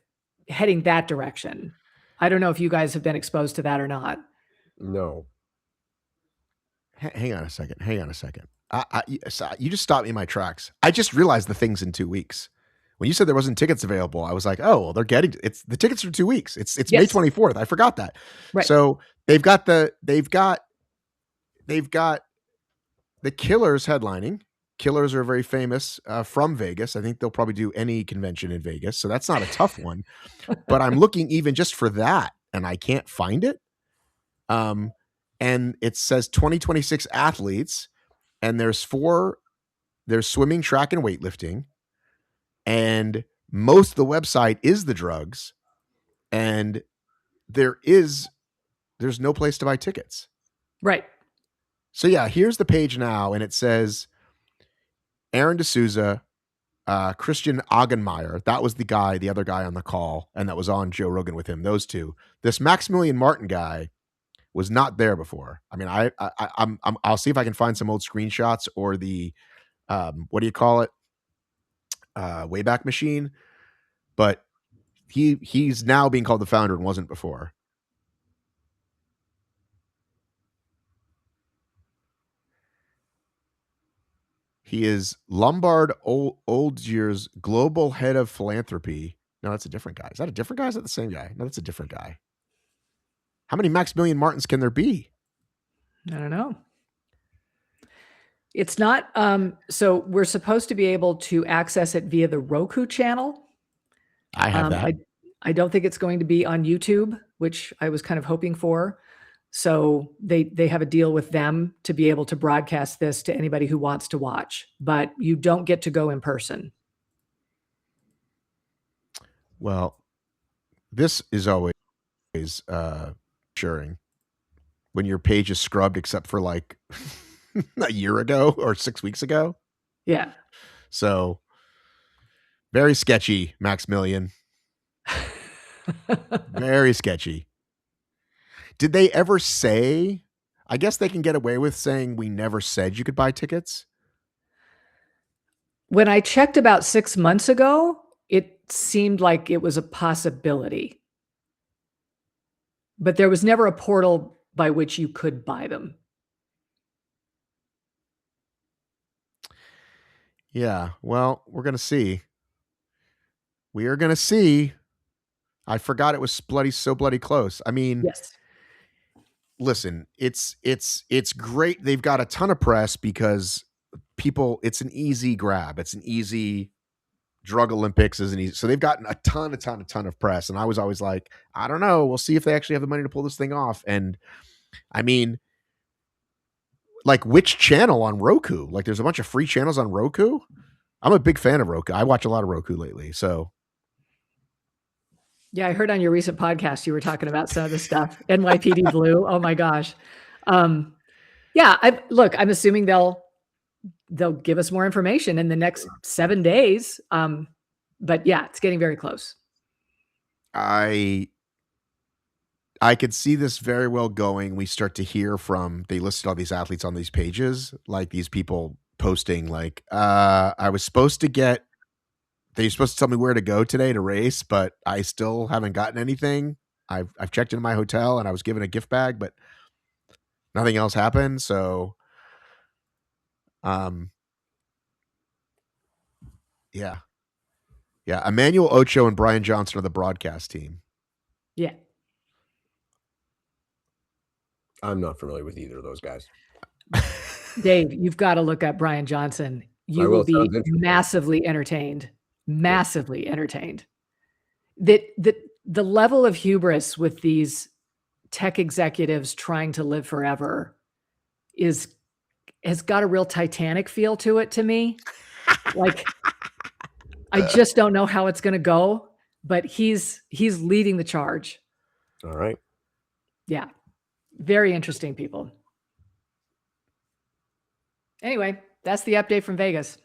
heading that direction. I don't know if you guys have been exposed to that or not. No. Hang on a second. You just stopped me in my tracks. I just realized the thing's in 2 weeks. When you said there wasn't tickets available, I was like, oh, well, they're getting the tickets for 2 weeks. It's yes. May 24th. I forgot that. Right. So they've got the Killers headlining. Killers are very famous from Vegas. I think they'll probably do any convention in Vegas. So that's not a tough one, but I'm looking even just for that and I can't find it. And it says 2026 athletes, and there's swimming, track, and weightlifting. And most of the website is the drugs, and there's no place to buy tickets. Right. So yeah, here's the page now, and it says Aaron D'Souza, Christian Augenmeyer. That was the other guy on the call, and that was on Joe Rogan with him. Those two. This Maximilian Martin guy was not there before. I mean, I'll see if I can find some old screenshots or the what do you call it? Wayback Machine, but he's now being called the founder and wasn't before. He is Lombard Oldyear's global head of philanthropy. No, that's a different guy. Is that a different guy? Is that the same guy? No, that's a different guy. How many Maximilian Martins can there be? I don't know. It's not, so we're supposed to be able to access it via the Roku channel. I have that. I don't think it's going to be on YouTube, which I was kind of hoping for. So they have a deal with them to be able to broadcast this to anybody who wants to watch, but you don't get to go in person. Well, this is always sharing when your page is scrubbed except for like a year ago or 6 weeks ago. Yeah. So very sketchy, Maximilian. Very sketchy. Did they ever say, I guess they can get away with saying we never said you could buy tickets. When I checked about 6 months ago, it seemed like it was a possibility. But there was never a portal by which you could buy them. Yeah, well, we're going to see. We are going to see. I forgot it was so bloody close. I mean, yes. Listen, it's great. They've got a ton of press because it's an easy grab. It's an easy drug Olympics is an easy. So they've gotten a ton of press. And I was always like, I don't know. We'll see if they actually have the money to pull this thing off. And I mean, like which channel on Roku? Like there's a bunch of free channels on Roku. I'm a big fan of Roku. I watch a lot of Roku lately. So yeah, I heard on your recent podcast you were talking about some of the stuff. NYPD Blue. Oh my gosh. Yeah, I'm assuming they'll give us more information in the next 7 days. But yeah, it's getting very close. I could see this very well going. We start to hear they listed all these athletes on these pages, like these people posting like, they're supposed to tell me where to go today to race, but I still haven't gotten anything. I've checked into my hotel and I was given a gift bag, but nothing else happened. So, yeah. Emmanuel Ocho and Brian Johnson are the broadcast team. Yeah. I'm not familiar with either of those guys. Dave, you've got to look at Brian Johnson. You will be massively entertained. Massively entertained. The level of hubris with these tech executives trying to live forever has got a real Titanic feel to it to me. Like I just don't know how it's going to go, but he's leading the charge. All right. Yeah. Very interesting people. Anyway, that's the update from Vegas.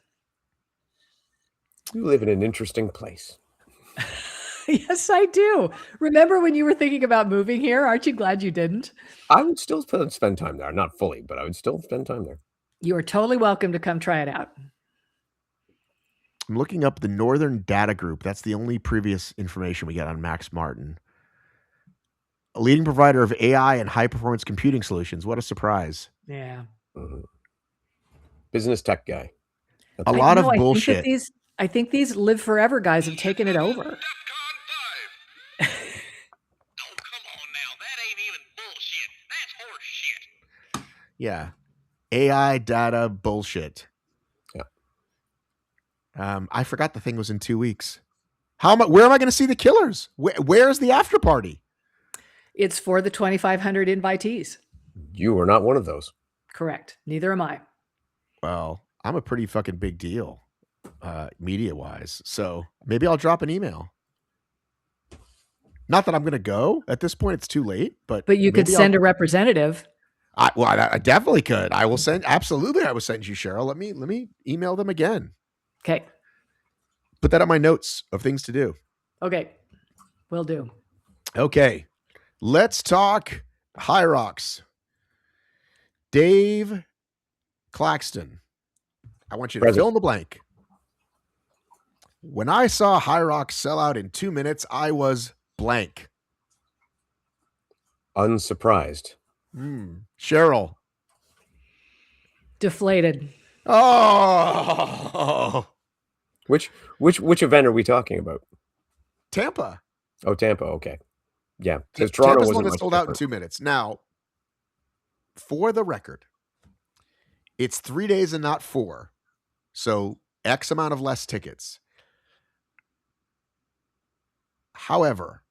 You live in an interesting place. Yes, I do. Remember when you were thinking about moving here? Aren't you glad you didn't? I would still spend time there. Not fully, but I would still spend time there. You are totally welcome to come try it out. I'm looking up the Northern Data Group. That's the only previous information we got on Max Martin. A leading provider of AI and high-performance computing solutions. What a surprise. Yeah. Mm-hmm. Business tech guy. A lot of bullshit. I think these live forever guys have taken it over. Oh, come on now. That ain't even bullshit. That's horse shit. Yeah. AI data bullshit. Yeah. I forgot the thing was in 2 weeks. Where am I going to see the killers? Where's the after party? It's for the 2,500 invitees. You are not one of those. Correct. Neither am I. Well, I'm a pretty fucking big deal, media-wise. So maybe I'll drop an email. Not that I'm going to go at this point; it's too late. But you could send a representative. I definitely could. I will send. Absolutely, I will send you, Cheryl. Let me email them again. Okay. Put that on my notes of things to do. Okay, will do. Okay, let's talk HYROX. Dave Claxton, I want you to fill in the blank. When I saw HYROX sell out in 2 minutes, I was blank. Unsurprised. Cheryl. Deflated. Oh. Which event are we talking about? Tampa. Oh, Tampa. Okay. Yeah. Because Toronto Tampa's was one that sold out in 2 minutes. Now, for the record, it's 3 days and not 4. So X amount of less tickets. However,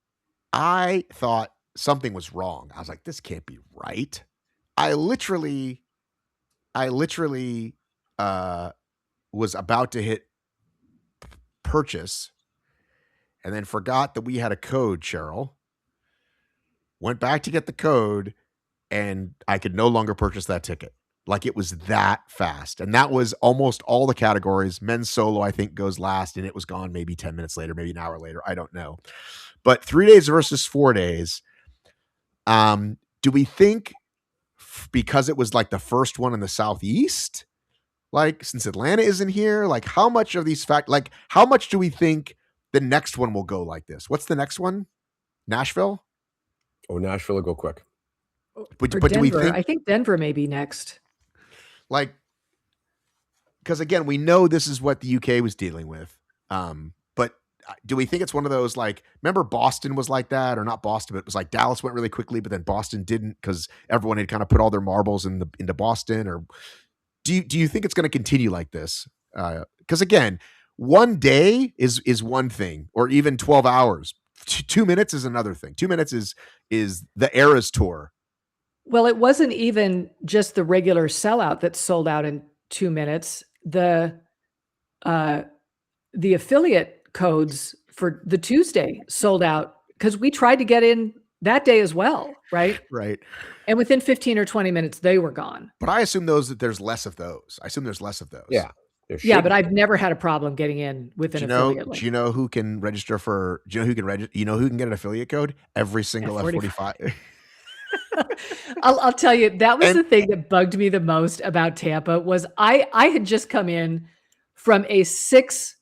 I thought something was wrong. I was like, this can't be right. I literally was about to hit purchase and then forgot that we had a code, Cheryl. Went back to get the code and I could no longer purchase that ticket. Like it was that fast. And that was almost all the categories. Men's solo, I think, goes last, and it was gone maybe 10 minutes later, maybe an hour later. I don't know. But 3 days versus 4 days. Do we think because it was like the first one in the Southeast? Like, since Atlanta isn't here, like how much of these like how much do we think the next one will go like this? What's the next one? Nashville? Oh, Nashville will go quick. But Or do we Denver. think I think Denver may be next. like, because again, we know this is what the UK was dealing with. But do we think it's one of those, like, remember Boston was like that, or not Boston, but it was like Dallas went really quickly, but then Boston didn't because everyone had kind of put all their marbles into Boston? Or do you think it's going to continue like this? Because again, one day is one thing, or even 12 hours. 2 minutes is another thing. 2 minutes is the Eras Tour. Well, it wasn't even just the regular sellout that sold out in 2 minutes. The affiliate codes for the Tuesday sold out because we tried to get in that day as well, right? Right. And within 15 or 20 minutes, they were gone. But I assume there's less of those. I assume there's less of those. Yeah. Yeah, but I've never had a problem getting in with an affiliate link. Do you know who can register for? Do you know who can register? You know who can get an affiliate code? Every single F45. I'll tell you, that was the thing that bugged me the most about Tampa was I had just come in from a 6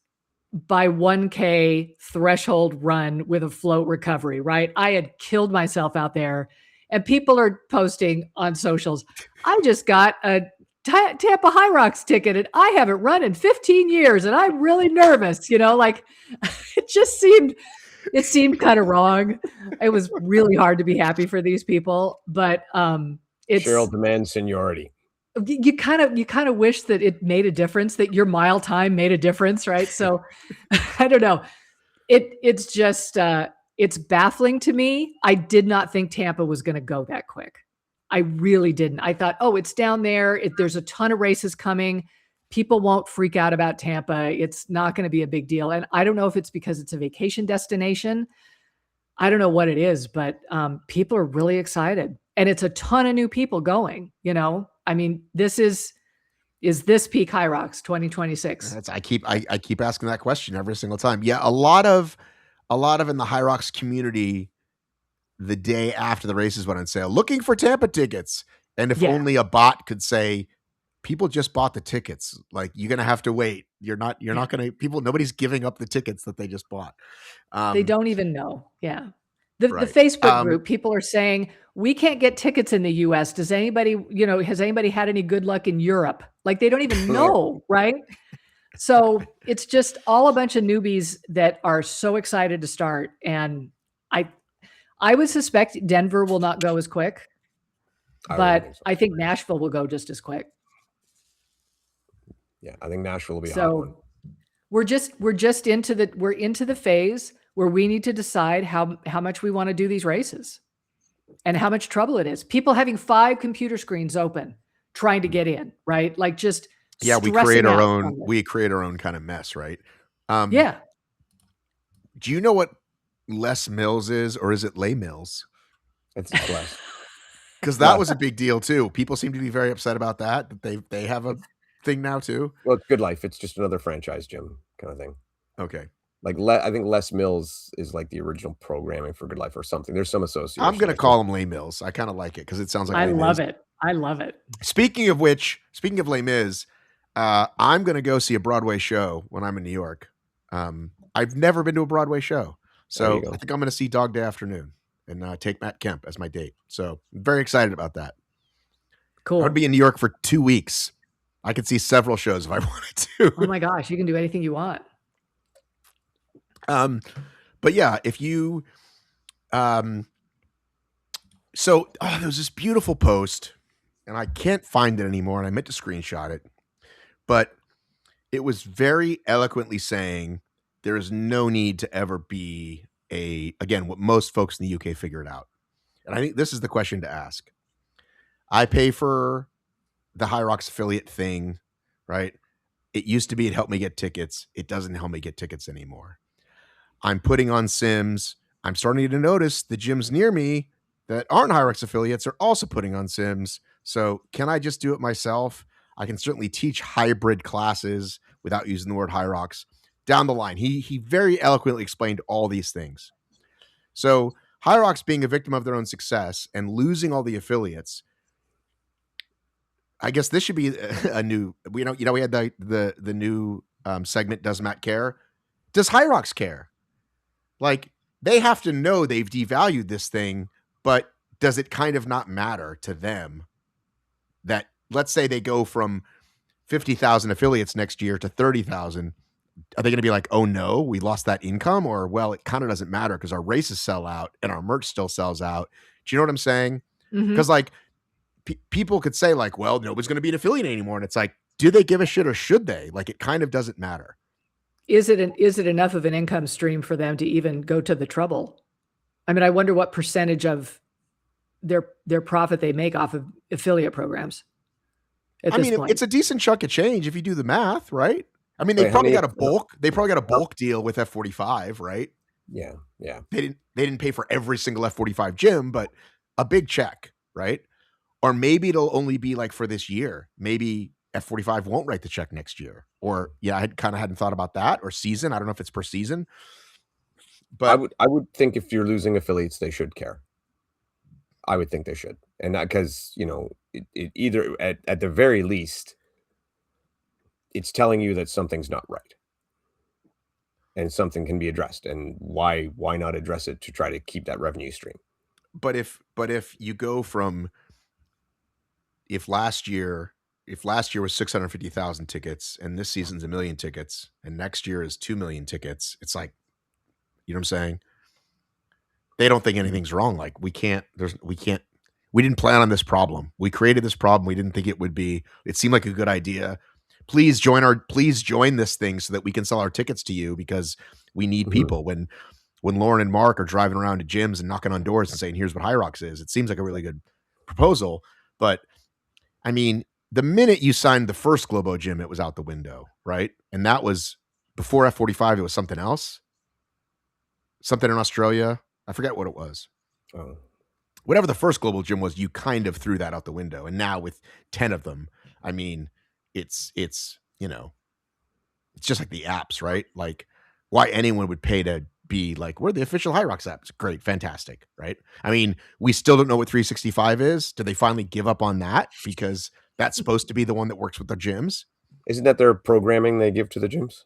by 1K threshold run with a float recovery, right? I had killed myself out there, and people are posting on socials, I just got a Tampa HYROX ticket and I haven't run in 15 years and I'm really nervous, like it just seemed kind of wrong. It was really hard to be happy for these people, but it's Cheryl demands seniority. You kind of wish that it made a difference, that your mile time made a difference, right? So I don't know. It's just it's baffling to me. I did not think Tampa was going to go that quick. I really didn't. I thought, oh, it's down there. There's a ton of races coming. People won't freak out about Tampa. It's not going to be a big deal. And I don't know if it's because it's a vacation destination. I don't know what it is, but people are really excited. And it's a ton of new people going, I mean, this is this peak HYROX 2026? I keep asking that question every single time. Yeah, a lot of in the HYROX community, the day after the races went on sale, looking for Tampa tickets. And if only a bot could say, people just bought the tickets. Like, you're going to have to wait. You're not going to, nobody's giving up the tickets that they just bought. They don't even know. Yeah. The Facebook group, people are saying, we can't get tickets in the US. Does anybody, has anybody had any good luck in Europe? Like, they don't even know. Right. So it's just all a bunch of newbies that are so excited to start. And I would suspect Denver will not go as quick, but I think Nashville will go just as quick. Yeah, I think Nashville will be a hot one. We're into the phase where we need to decide how much we want to do these races and how much trouble it is. People having 5 computer screens open, trying to get in, right? Like, just we create our own kind of mess, right? Yeah. Do you know what Les Mills is, or is it Les Mills? It's less. Because that was a big deal too. People seem to be very upset about that they have a thing now too. Well, it's Good Life. It's just another franchise gym kind of thing. Okay. Like, I think Les Mills is like the original programming for Good Life or something. There's some association. I'm going to call him Les Mills. I kind of like it because it sounds like I love it. I love it. Speaking of Les Mis, I'm going to go see a Broadway show when I'm in New York. I've never been to a Broadway show. So I think I'm going to see Dog Day Afternoon and take Matt Kemp as my date. So I'm very excited about that. Cool. I would be in New York for 2 weeks. I could see several shows if I wanted to. Oh my gosh, you can do anything you want. But yeah, if you, there was this beautiful post and I can't find it anymore. And I meant to screenshot it, but it was very eloquently saying there is no need to ever be what most folks in the UK figured out. And I think this is the question to ask. I pay for the HYROX affiliate thing, right? It used to be it helped me get tickets. It doesn't help me get tickets anymore. I'm putting on sims. I'm starting to notice the gyms near me that aren't HYROX affiliates are also putting on sims. So can I just do it myself? I can certainly teach hybrid classes without using the word HYROX. Down the line, he very eloquently explained all these things. So HYROX being a victim of their own success and losing all the affiliates, I guess this should be a new. We had the new segment. Does Matt care? Does HYROX care? Like, they have to know they've devalued this thing, but does it kind of not matter to them that, let's say they go from 50,000 affiliates next year to 30,000? Are they going to be like, oh no, we lost that income? Or, well, it kind of doesn't matter because our races sell out and our merch still sells out. Do you know what I'm saying? Because like people could say like, well, nobody's going to be an affiliate anymore. And it's like, do they give a shit or should they? Like, it kind of doesn't matter. Is it enough of an income stream for them to even go to the trouble? I mean, I wonder what percentage of their profit they make off of affiliate programs. At this point. It's a decent chunk of change if you do the math, right? I mean, they probably got a bulk deal with F45, right? Yeah. They didn't pay for every single F45 gym, but a big check, right? Or maybe it'll only be like for this year. Maybe F45 won't write the check next year. Or I hadn't thought about that. Or season. I don't know if it's per season. But I would think if you're losing affiliates, they should care. I would think they should, and not because it either at the very least, it's telling you that something's not right, and something can be addressed. And why not address it to try to keep that revenue stream? But if you go from if last year was 650,000 tickets and this season's 1 million tickets and next year is 2 million tickets, it's like, you know what I'm saying? They don't think anything's wrong. Like, we didn't plan on this problem. We created this problem. We didn't think it seemed like a good idea. Please join this thing so that we can sell our tickets to you because we need people. When Lauren and Mark are driving around to gyms and knocking on doors and saying, here's what HYROX is, it seems like a really good proposal. But I mean, the minute you signed the first Globo gym, it was out the window, right? And that was before F45. It was something else, something in Australia. I forget what it was. Oh. Whatever the first global gym was, you kind of threw that out the window. And now with 10 of them, I mean, it's just like the apps, right? Like, why anyone would pay to be like, we're the official HYROX app. It's great, fantastic, right? I mean, we still don't know what 365 is. Did they finally give up on that because that's supposed to be the one that works with the gyms? Isn't that their programming they give to the gyms?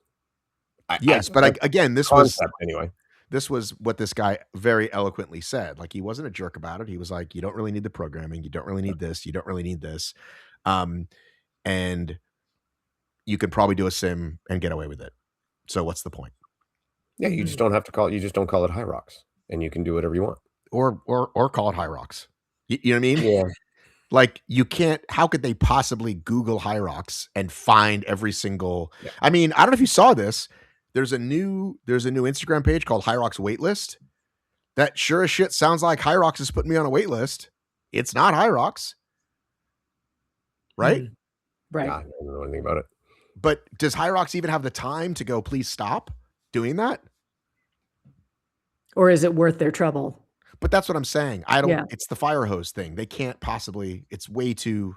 Yes, but again, this was anyway. This was what this guy very eloquently said. Like, he wasn't a jerk about it. He was like, you don't really need the programming. You don't really need this. You don't really need this. And you can probably do a sim and get away with it. So what's the point? Yeah, you just don't have to call it. You just don't call it HYROX, and you can do whatever you want. Or call it HYROX. You know what I mean? Yeah. Like, you can't. How could they possibly Google HYROX and find every single? Yeah. I mean, I don't know if you saw this. There's a new Instagram page called HYROX Waitlist. That sure as shit sounds like HYROX is putting me on a wait list. It's not HYROX, right? Right. Yeah, I don't know anything about it. But does HYROX even have the time to go, please stop doing that? Or is it worth their trouble? But that's what I'm saying. I don't. Yeah. It's the fire hose thing. They can't possibly. It's way too.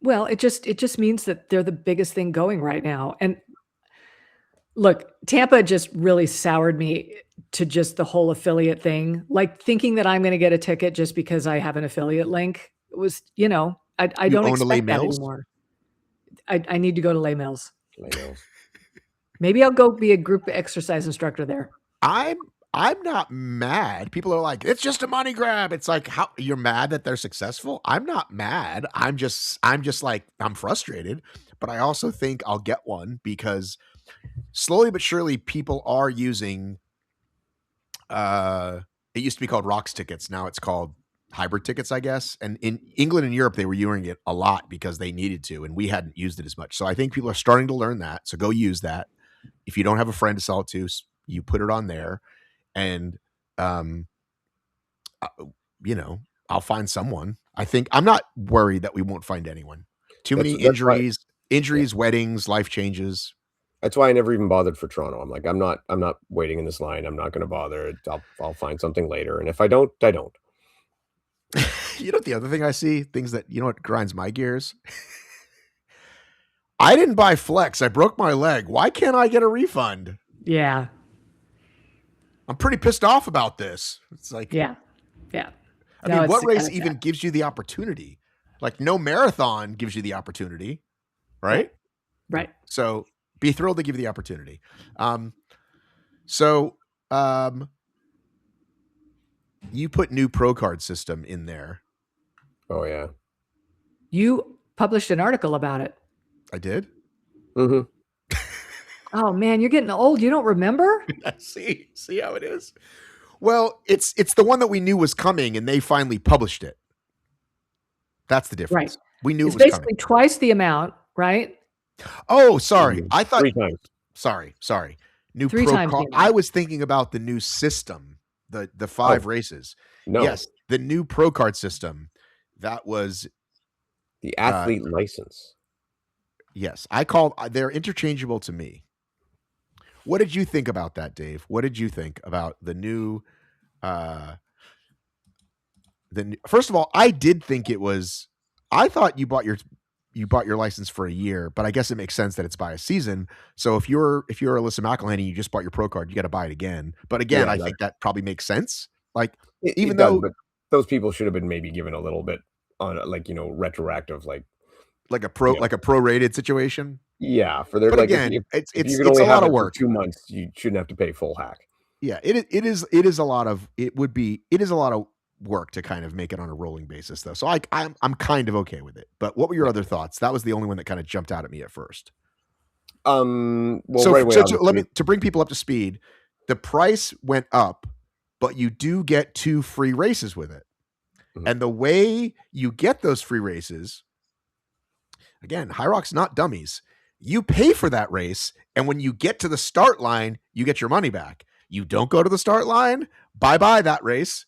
Well, it just means that they're the biggest thing going right now. And look, Tampa just really soured me to just the whole affiliate thing. Like, thinking that I'm going to get a ticket just because I have an affiliate link. It was, I don't expect that anymore. I need to go to Les Mills. Maybe I'll go be a group exercise instructor there. I'm not mad. People are like, it's just a money grab. It's like, how you're mad that they're successful? I'm not mad. I'm just like, I'm frustrated, but I also think I'll get one because slowly but surely people are using, it used to be called ROX tickets. Now it's called hybrid tickets, I guess. And in England and Europe, they were using it a lot because they needed to, and we hadn't used it as much. So I think people are starting to learn that. So go use that. If you don't have a friend to sell it to, you put it on there, and, I'll find someone. I think I'm not worried that we won't find anyone. Too many injuries, weddings, life changes. That's why I never even bothered for Toronto. I'm like, I'm not waiting in this line. I'm not going to bother. I'll find something later. And if I don't, I don't. The other thing I see, things that, what grinds my gears? I didn't buy Flex. I broke my leg. Why can't I get a refund? Yeah. I'm pretty pissed off about this. It's like, yeah. I mean, what race even gives you the opportunity? Like no marathon gives you the opportunity, right? Right. So be thrilled to give you the opportunity. So you put new pro card system in there. Oh yeah. You published an article about it. I did. Mm-hmm. Oh man, you're getting old. You don't remember? See how it is. Well, it's the one that we knew was coming, and they finally published it. That's the difference. Right. We knew It's it was basically coming. twice the amount, right? Oh, sorry. I thought 3 times. Sorry. New 3 pro times card. the amount. I was thinking about the new system, the 5 races. No. Yes, the new pro card system. That was The athlete license. yes. They're interchangeable to me. What did you think about that, Dave? What did you think about the new first of all, I did think it was I thought you bought your license for a year, but I guess it makes sense that it's by a season. So if you're Alyssa McElhenney and you just bought your pro card, you got to buy it again. But again, Yeah, I think that probably makes sense. Like It does, but those people should have been maybe given a little bit on retroactive, like a prorated situation. Yeah, for their But like again, if it's you can only a have lot it of for work. 2 months, you shouldn't have to pay full hack. Yeah, it is a lot of work to kind of make it on a rolling basis though. So I'm kind of okay with it. But what were your other thoughts? That was the only one that kind of jumped out at me at first. Well, so, right away, to bring people up to speed, the price went up, but you do get 2 free races with it. Mhm. And the way you get those free races, again, HYROX not dummies. You pay for that race, and when you get to the start line, you get your money back. You don't go to the start line, bye-bye that race.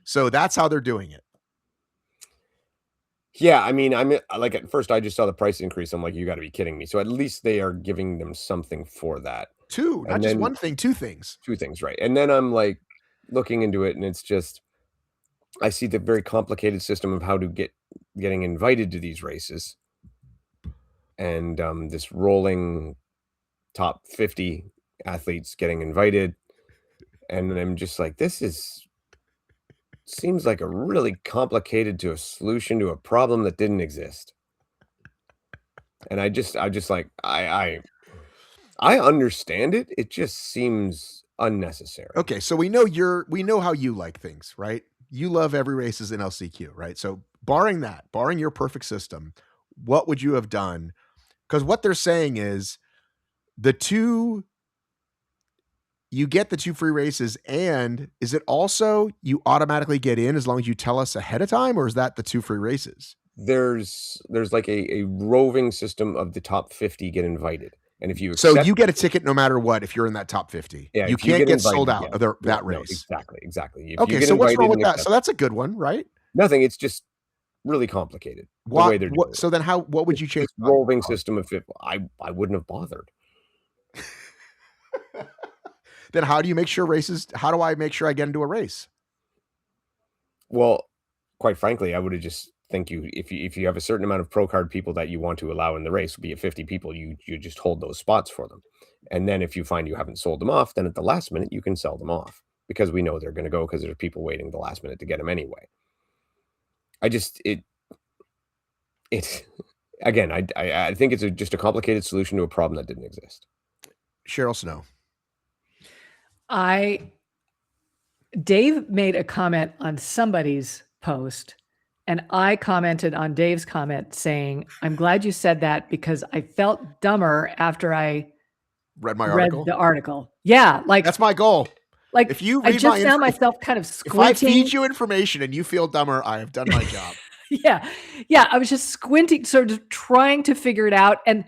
So that's how they're doing it. Yeah, I mean, like at first I just saw the price increase. I'm like, you got to be kidding me. So at least they are giving them something for that. 2, not just one thing, 2 things. 2 things, right? And then I'm like looking into it, and it's just I see the very complicated system of how to getting invited to these races, and this rolling top 50 athletes getting invited, and I'm just like, this seems like a really complicated solution to a problem that didn't exist. And I just like I understand it. It just seems unnecessary. Okay, so we know how you like things, right? You love every race is in LCQ, right? So barring your perfect system, what would you have done? Because what they're saying is you get the 2 free races, and is it also you automatically get in as long as you tell us ahead of time, or is that the 2 free races? There's like a roving system of the top 50 get invited. And if you so you get a ticket no matter what if you're in that top 50. Yeah, you can't get sold out yeah, of that race. No, exactly. Okay, so what's wrong with that? So that's a good one, right? Nothing. It's just really complicated. The way they're doing it. So then what would you change? This roving system of 50, I wouldn't have bothered. Then how do you make sure how do I make sure I get into a race? Well, quite frankly, I would have just if you have a certain amount of pro card people that you want to allow in the race, be it 50 people, you just hold those spots for them. And then if you find you haven't sold them off, then at the last minute you can sell them off, because we know they're going to go, because there's people waiting the last minute to get them anyway. I think it's just a complicated solution to a problem that didn't exist. Cheryl Snow. Dave made a comment on somebody's post, and I commented on Dave's comment saying, I'm glad you said that, because I felt dumber after I read the article. Yeah. Like that's my goal. Like if you I just found myself kind of squinting. If I feed you information and you feel dumber, I have done my job. Yeah. I was just squinting, sort of trying to figure it out. And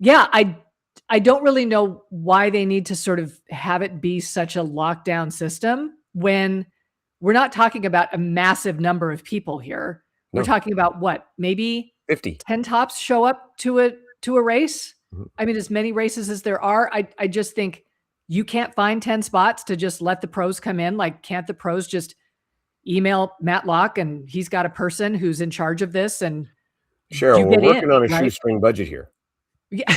yeah, I don't really know why they need to sort of have it be such a lockdown system when we're not talking about a massive number of people here. No. We're talking about what, maybe 50, 10 tops show up to a race. Mm-hmm. I mean, as many races as there are, I just think you can't find 10 spots to just let the pros come in. Like, can't the pros just email Matt Locke and he's got a person who's in charge of this? And Cheryl, we're working on a shoestring budget here. Yeah,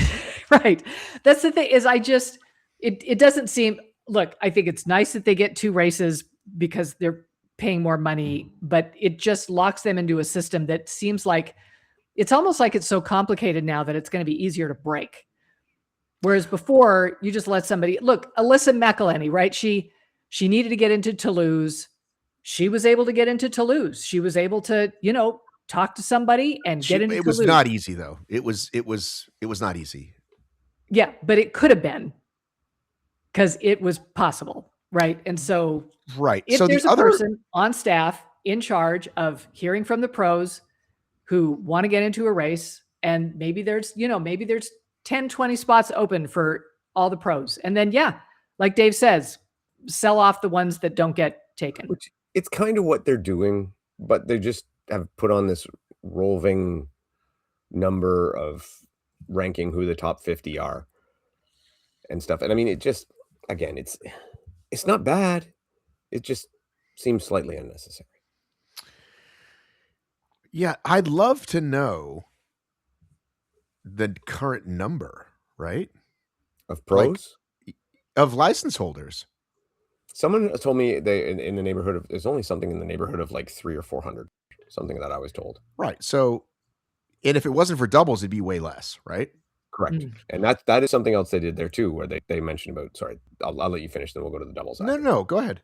right. That's the thing is it doesn't seem, look, I think it's nice that they get 2 races because they're paying more money, but it just locks them into a system that seems like it's almost like it's so complicated now that it's going to be easier to break. Whereas before, you just let somebody look. Alyssa McElhenney, right? She needed to get into Toulouse. She was able to get into Toulouse. She was able to, talk to somebody and get into It Toulouse. was not easy though. It was not easy. Yeah, but it could have been because it was possible, right? And so, right. If so there's a person on staff in charge of hearing from the pros who want to get into a race, and maybe there's 10, 20 spots open for all the pros. And then, like Dave says, sell off the ones that don't get taken. Which it's kind of what they're doing, but they just have put on this roving number of ranking who the top 50 are and stuff. And I mean, it just, again, it's not bad. It just seems slightly unnecessary. Yeah, I'd love to know the current number, right? Of pros? Of license holders. Someone told me they in the neighborhood of, there's only something in the neighborhood of like 300 or 400, something that I was told. Right. So, and if it wasn't for doubles, it'd be way less, right? Correct. And that is something else they did there too, where they mentioned about, sorry, I'll let you finish, then we'll go to the doubles. No, go ahead.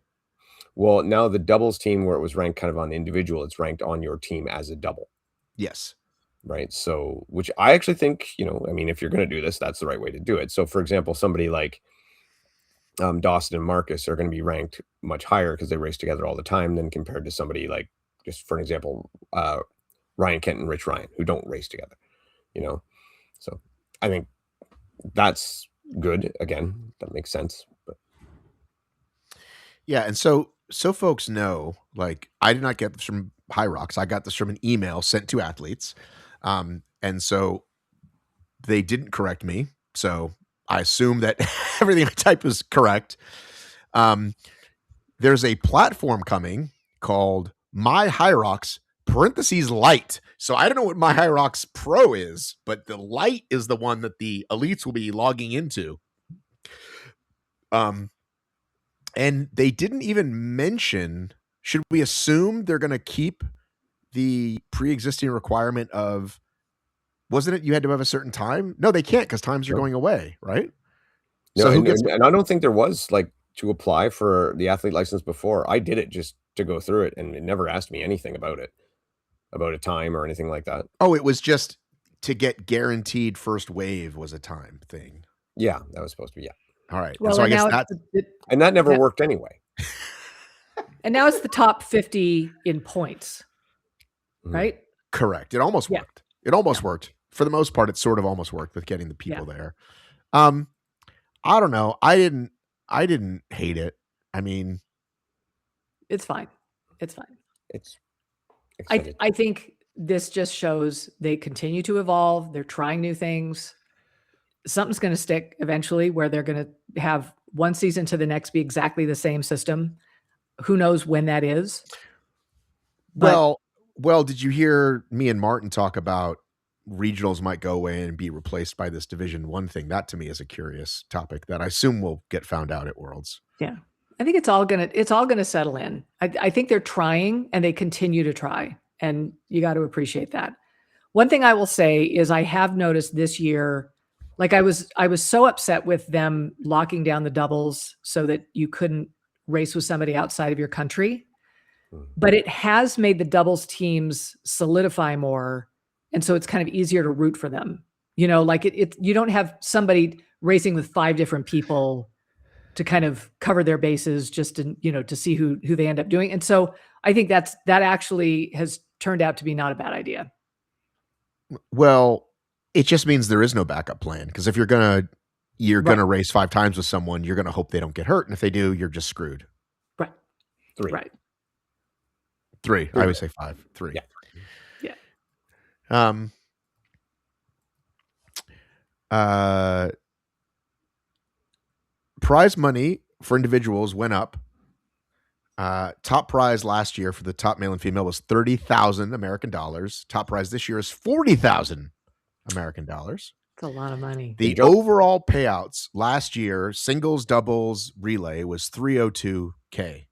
Well, now the doubles team, where it was ranked kind of on individual, it's ranked on your team as a double. Yes. Right. So, which I actually think, I mean, if you're going to do this, that's the right way to do it. So, for example, somebody like Dawson and Marcus are going to be ranked much higher because they race together all the time than compared to somebody like, just for an example, Ryan Kent and Rich Ryan, who don't race together, So I think that's good. Again, that makes sense. But yeah. And so folks know, like, I did not get this from HYROX. I got this from an email sent to athletes. And so they didn't correct me. So I assume that everything I typed was correct. There's a platform coming called My HYROX (light). So I don't know what My HYROX Pro is, but the light is the one that the elites will be logging into. And they didn't even mention, should we assume they're going to keep the pre-existing requirement of, wasn't it you had to have a certain time? No, they can't, because times are going away, right? No, so and I don't think there was like to apply for the athlete license before. I did it just to go through it, and it never asked me anything about it, about a time or anything like that. Oh, it was just to get guaranteed first wave was a time thing. Yeah, that was supposed to be, yeah. All right. Well, so I guess that never worked anyway. And now it's the top 50 in points, right? Correct. It almost worked. It almost worked. For the most part, it sort of almost worked with getting the people there. I don't know. I didn't hate it. I mean, it's fine. It's fine. It's I think this just shows they continue to evolve. They're trying new things. Something's going to stick eventually, where they're going to have one season to the next be exactly the same system. Who knows when that is? But, well, did you hear me and Martin talk about regionals might go away and be replaced by this Division I thing? That to me is a curious topic that I assume will get found out at Worlds. Yeah. I think it's all gonna settle in. I think they're trying, and they continue to try, and you got to appreciate that. One thing I will say is I have noticed this year, like I was so upset with them locking down the doubles so that you couldn't race with somebody outside of your country, but it has made the doubles teams solidify more. And so it's kind of easier to root for them. Like you don't have somebody racing with 5 different people to kind of cover their bases just to see who they end up doing. And so I think that actually has turned out to be not a bad idea. Well, it just means there is no backup plan, because if you're going to race 5 times with someone, you're going to hope they don't get hurt. And if they do, you're just screwed. Right. 3. Right. 3. I always say 5. 3. Yeah. Prize money for individuals went up. Top prize last year for the top male and female was 30,000 American dollars. Top prize this year is 40,000 American dollars. That's a lot of money. The overall payouts last year, singles, doubles, relay, was $302K.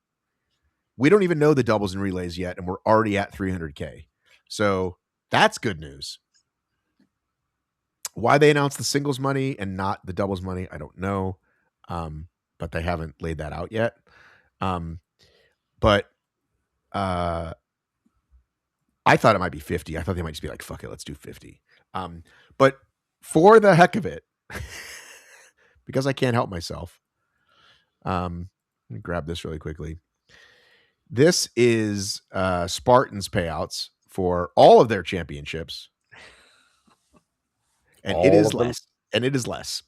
We don't even know the doubles and relays yet, and we're already at 300K. So that's good news. Why they announced the singles money and not the doubles money, I don't know. But they haven't laid that out yet. But I thought it might be 50. I thought they might just be like, fuck it, let's do 50. But for the heck of it, because I can't help myself, let me grab this really quickly. This is Spartan's payouts for all of their championships. And All it is of them? less. And it is less.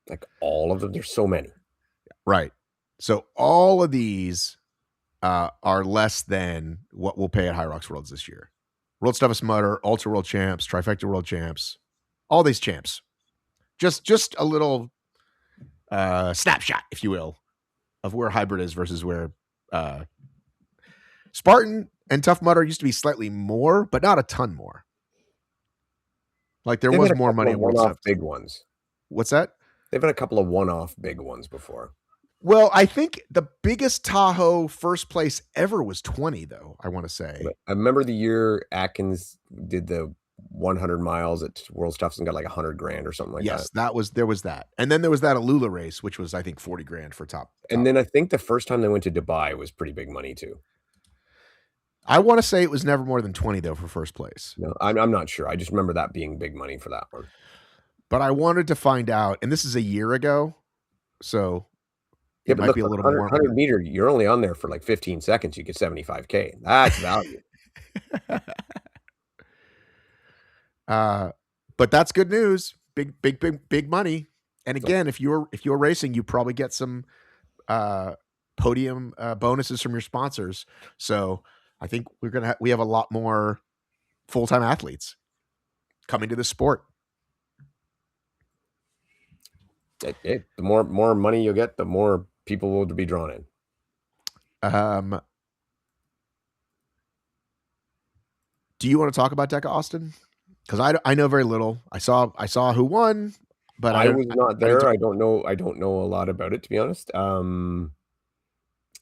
Like all of them. There's so many. Right. So all of these are less than what we'll pay at HYROX Worlds this year. World Toughest Mudder, Ultra World Champs, Trifecta World Champs, all these champs. Just a little snapshot, if you will, of where hybrid is versus where Spartan and Tough Mudder used to be slightly more, but not a ton more. Like there They've was had a more couple money of at World one-off Toughest. big ones. What's that? They've had a couple of one-off big ones before. Well, I think the biggest Tahoe first place ever was 20, though, I want to say. But I remember the year Atkins did the 100 miles at World's Toughest and got like 100 grand or something like Yes, that. there was that. And then there was that Alula race, which was, I think, 40 grand for top. And then I think the first time they went to Dubai was pretty big money too. I want to say it was never more than 20, though, for first place. No, I'm not sure. I just remember that being big money for that one. But I wanted to find out, and this is a year ago, so it might look, be a little 100, more. 100 meter, you're only on there for like 15 seconds. You get 75K. That's value. But that's good news. Big money. And again, if you're racing, you probably get some podium bonuses from your sponsors. So I think we have a lot more full-time athletes coming to the sport. The more money you get, the more people will be drawn in. Do you want to talk about DEKA Austin? Because I know very little. I saw who won, but I was not there. I don't know a lot about it, to be honest.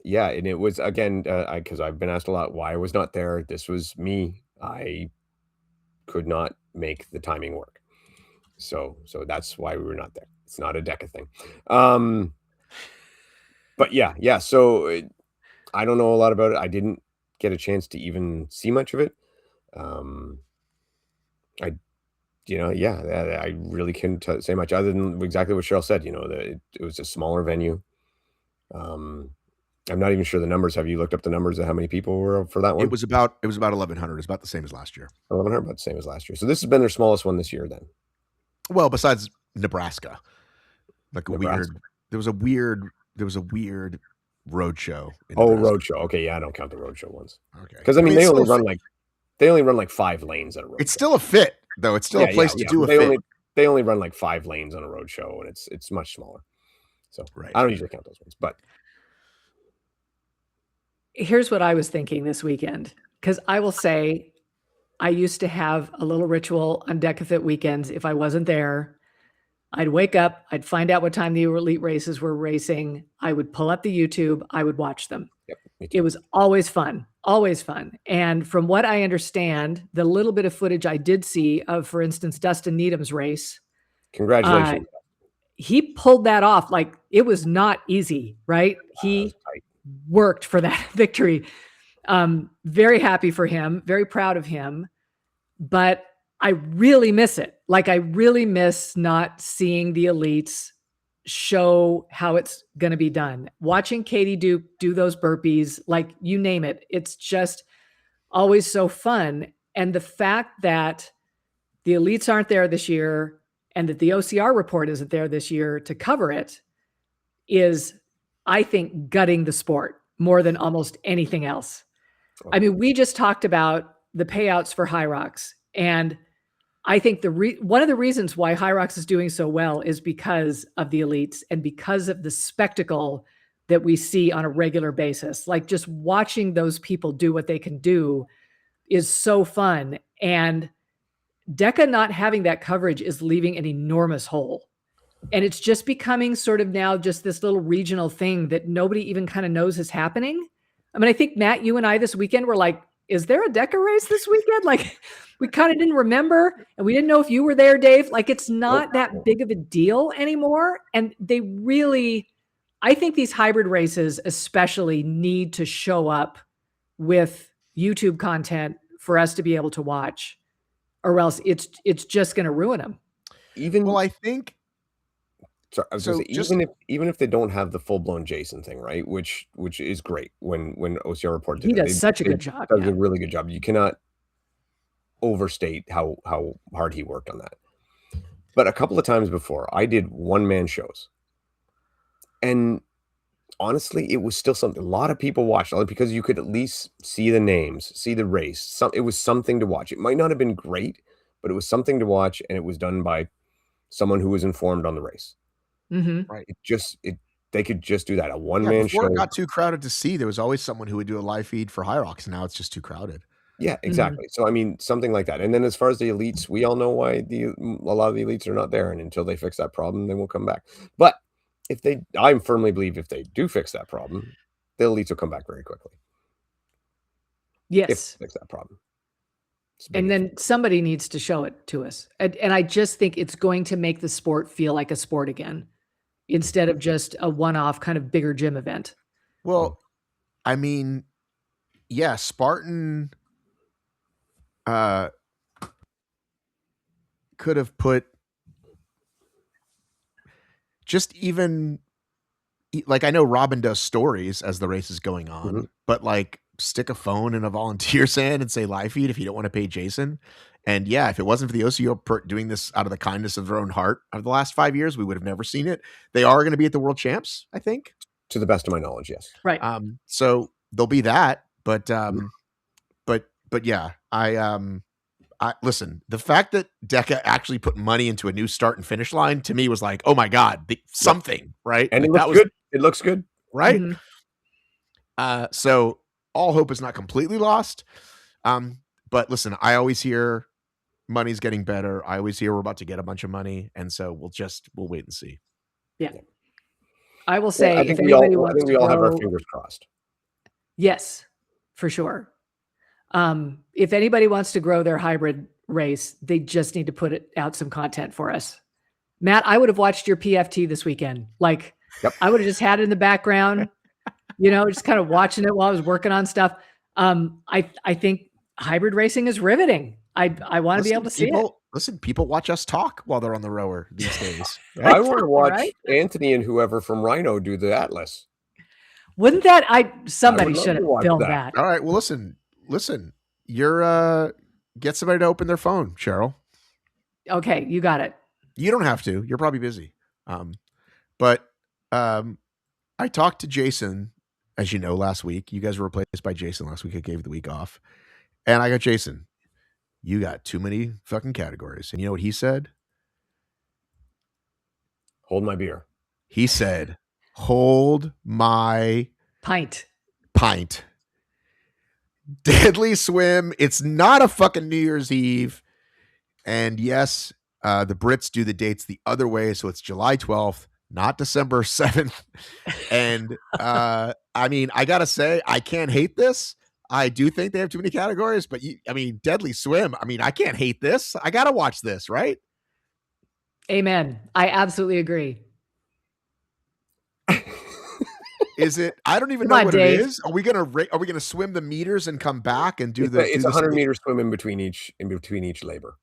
Yeah, and it was again because I've been asked a lot why I was not there. This was me. I could not make the timing work, so that's why we were not there. It's not a DEKA thing. But yeah. So I don't know a lot about it. I didn't get a chance to even see much of it. I really couldn't say much other than exactly what Cheryl said. That it was a smaller venue. I'm not even sure the numbers. Have you looked up the numbers of how many people were for that one? It was about 1,100. It's about the same as last year. 1,100, about the same as last year. So this has been their smallest one this year, then. Well, besides Nebraska, Nebraska. there was a weird road show. Road show. Okay, yeah, I don't count the road show ones. Okay, because I mean they only run like 5 lanes at a road. It's still a fit, though. It's still a place to do a fit. They only run like 5 lanes on a road show, and it's much smaller. So right. I don't usually count those ones, but here's what I was thinking this weekend, because I will say I used to have a little ritual on DEKA Fit weekends. If I wasn't there, I'd wake up, I'd find out what time the elite races were racing. I would pull up the YouTube, I would watch them. Yep, it was always fun. And from what I understand, the little bit of footage I did see of, for instance, Dustin Needham's race. Congratulations. He pulled that off. Like, it was not easy, right? He worked for that victory. Very happy for him, very proud of him, but I really miss it. Like, I really miss not seeing the elites show how it's going to be done. Watching Katie do those burpees, like, you name it. It's just always so fun. And the fact that the elites aren't there this year and that the OCR report isn't there this year to cover it is, I think, gutting the sport more than almost anything else. I mean, we just talked about the payouts for HYROX, and I think one of the reasons why HYROX is doing so well is because of the elites and because of the spectacle that we see on a regular basis. Like, just watching those people do what they can do is so fun. And DEKA not having that coverage is leaving an enormous hole. And it's just becoming sort of now just this little regional thing that nobody even kind of knows is happening. I mean, I think, Matt, you and I this weekend were like, is there a DEKA race this weekend? Like, we kind of didn't remember, and we didn't know if you were there, Dave. Like, it's not that big of a deal anymore. And they really, I think these hybrid races especially need to show up with YouTube content for us to be able to watch, or else it's just going to ruin them. Well, I think. So I was gonna say, even if they don't have the full blown Jason thing, right? Which is great when OCR reported he does such a good job. Does a really good job. You cannot overstate how hard he worked on that. But a couple of times before, I did one-man shows, and honestly, it was still something. A lot of people watched because you could at least see the names, see the race. It was something to watch. It might not have been great, but it was something to watch, and it was done by someone who was informed on the race. Mm-hmm. Right. They could just do that. A one-man show. Before it got too crowded to see, there was always someone who would do a live feed for HYROX. Now it's just too crowded. Yeah, exactly. So, I mean, something like that. And then as far as the elites, we all know why a lot of the elites are not there. And until they fix that problem, they won't come back. But I firmly believe if they do fix that problem, the elites will come back very quickly. Yes. If they fix that problem. And then somebody needs to show it to us. And I just think it's going to make the sport feel like a sport again, instead of just a one-off kind of bigger gym event. Well, I mean, yeah, Spartan could have put just even like, I know Robin does stories as the race is going on, but like stick a phone in a volunteer's hand and say live feed if you don't want to pay Jason. And yeah, if it wasn't for the OCO doing this out of the kindness of their own heart over the last 5 years, we would have never seen it. They are going to be at the World Champs, I think. To the best of my knowledge, yes. Right. So there'll be that, but yeah, I listen, the fact that DEKA actually put money into a new start and finish line to me was like, oh my God, something, right? And like, it looks good. It looks good. Right. Mm-hmm. So all hope is not completely lost. But listen, I always hear money's getting better. I always hear we're about to get a bunch of money. And so we'll wait and see. Yeah. I will say, I think we all have our fingers crossed. Yes, for sure. If anybody wants to grow their hybrid race, they just need to put out some content for us. Matt, I would have watched your PFT this weekend. Like, I would have just had it in the background, just kind of watching it while I was working on stuff. I think hybrid racing is riveting. I want to be able to see it. Listen, people watch us talk while they're on the rower these days. Right? I want to watch Anthony and whoever from Rhino do the Atlas. Wouldn't that somebody should have filmed that. All right. Well, listen, you're get somebody to open their phone, Cheryl. Okay, you got it. You don't have to. You're probably busy. But I talked to Jason, as you know, last week. You guys were replaced by Jason last week. I gave the week off. And I got Jason, you got too many fucking categories. And you know what he said? Hold my beer. He said, hold my pint. Deadly swim. It's not a fucking New Year's Eve. And yes, the Brits do the dates the other way. So it's July 12th, not December 7th. And I mean, I got to say, I can't hate this. I do think they have too many categories, but Deadly Swim. I mean, I can't hate this. I got to watch this, right? Amen. I absolutely agree. Is it? I don't even know what Dave. It is. Are we gonna swim the meters and come back and do the? It's 100-meter swim in between each labor.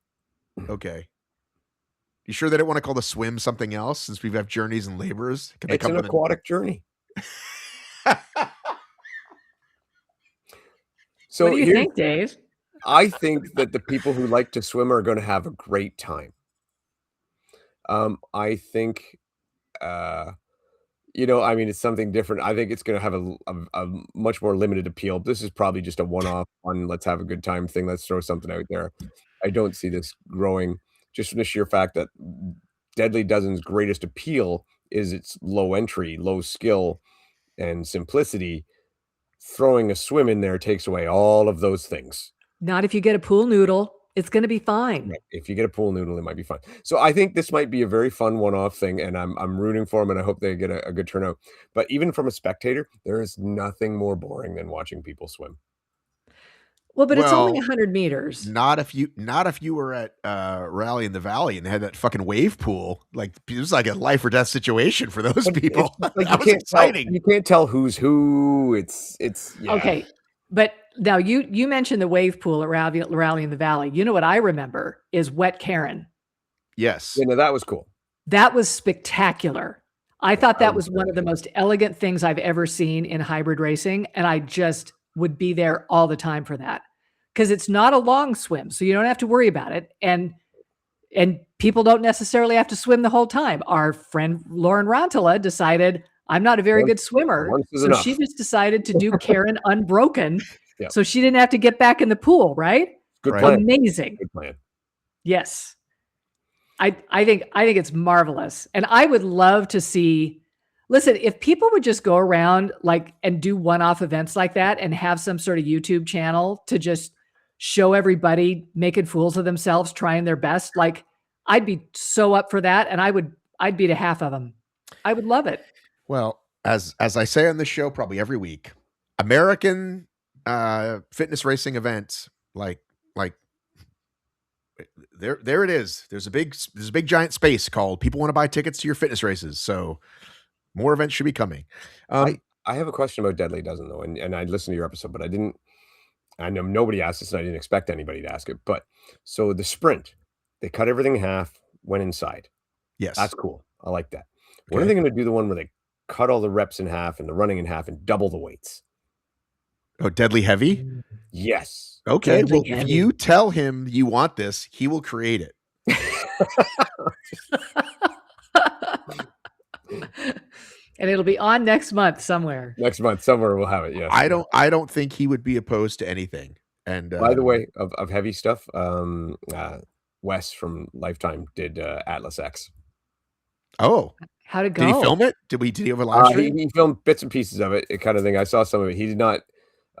Okay. You sure they don't want to call the swim something else since we have journeys and labors? It's an aquatic journey. So what do you think, Dave? I think that the people who like to swim are going to have a great time. I think, it's something different. I think it's going to have a much more limited appeal. This is probably just a one-off fun, let's have a good time thing. Let's throw something out there. I don't see this growing just from the sheer fact that Deadly Dozen's greatest appeal is its low entry, low skill, and simplicity. Throwing a swim in there takes away all of those things. Not if you get a pool noodle. It's going to be fine. Right. If you get a pool noodle, it might be fun. So I think this might be a very fun one-off thing, and I'm rooting for them, and I hope they get a good turnout. But even from a spectator, there is nothing more boring than watching people swim. Well, but it's only Well, 100 meters. Not if you were at Rally in the Valley and they had that fucking wave pool. Like, it was like a life or death situation for those people. Like, that was exciting. You can't tell who's who. It's yeah. Okay. But now you mentioned the wave pool at Rally in the Valley. You know what I remember is Wet Karen. Yes. You know, that was cool. That was spectacular. I thought that was one of the most elegant things I've ever seen in hybrid racing. And I just would be there all the time for that. Because it's not a long swim, so you don't have to worry about it. And people don't necessarily have to swim the whole time. Our friend Lauren Rontala decided, I'm not a very good swimmer. So she just decided to do Karen unbroken. Yep. So she didn't have to get back in the pool, right? Good plan. Amazing. Good plan. Yes. I think it's marvelous. And I would love to see, listen, if people would just go around and do one-off events like that and have some sort of YouTube channel to just show everybody making fools of themselves, trying their best. I'd be so up for that. And I'd beat a half of them. I would love it. Well, as I say on the show, probably every week, American fitness racing events, like there it is. There's a big giant space called people want to buy tickets to your fitness races. So more events should be coming. I have a question about Deadly Dozen though. And I listened to your episode, but I know nobody asked this and I didn't expect anybody to ask it, but so the sprint, they cut everything in half, went inside. Yes. That's cool. I like that. Okay. When are they going to do the one where they cut all the reps in half and the running in half and double the weights? Oh, Deadly Heavy? Yes. Okay. Well, if you tell him you want this, he will create it. And it'll be on next month somewhere. Next month somewhere we'll have it. Yes. I don't think he would be opposed to anything. And by the way, of heavy stuff, Wes from Lifetime did Atlas X. Oh, how'd it go? Did he film it? Did he have a live stream? He filmed bits and pieces of it, kind of thing. I saw some of it. He did not.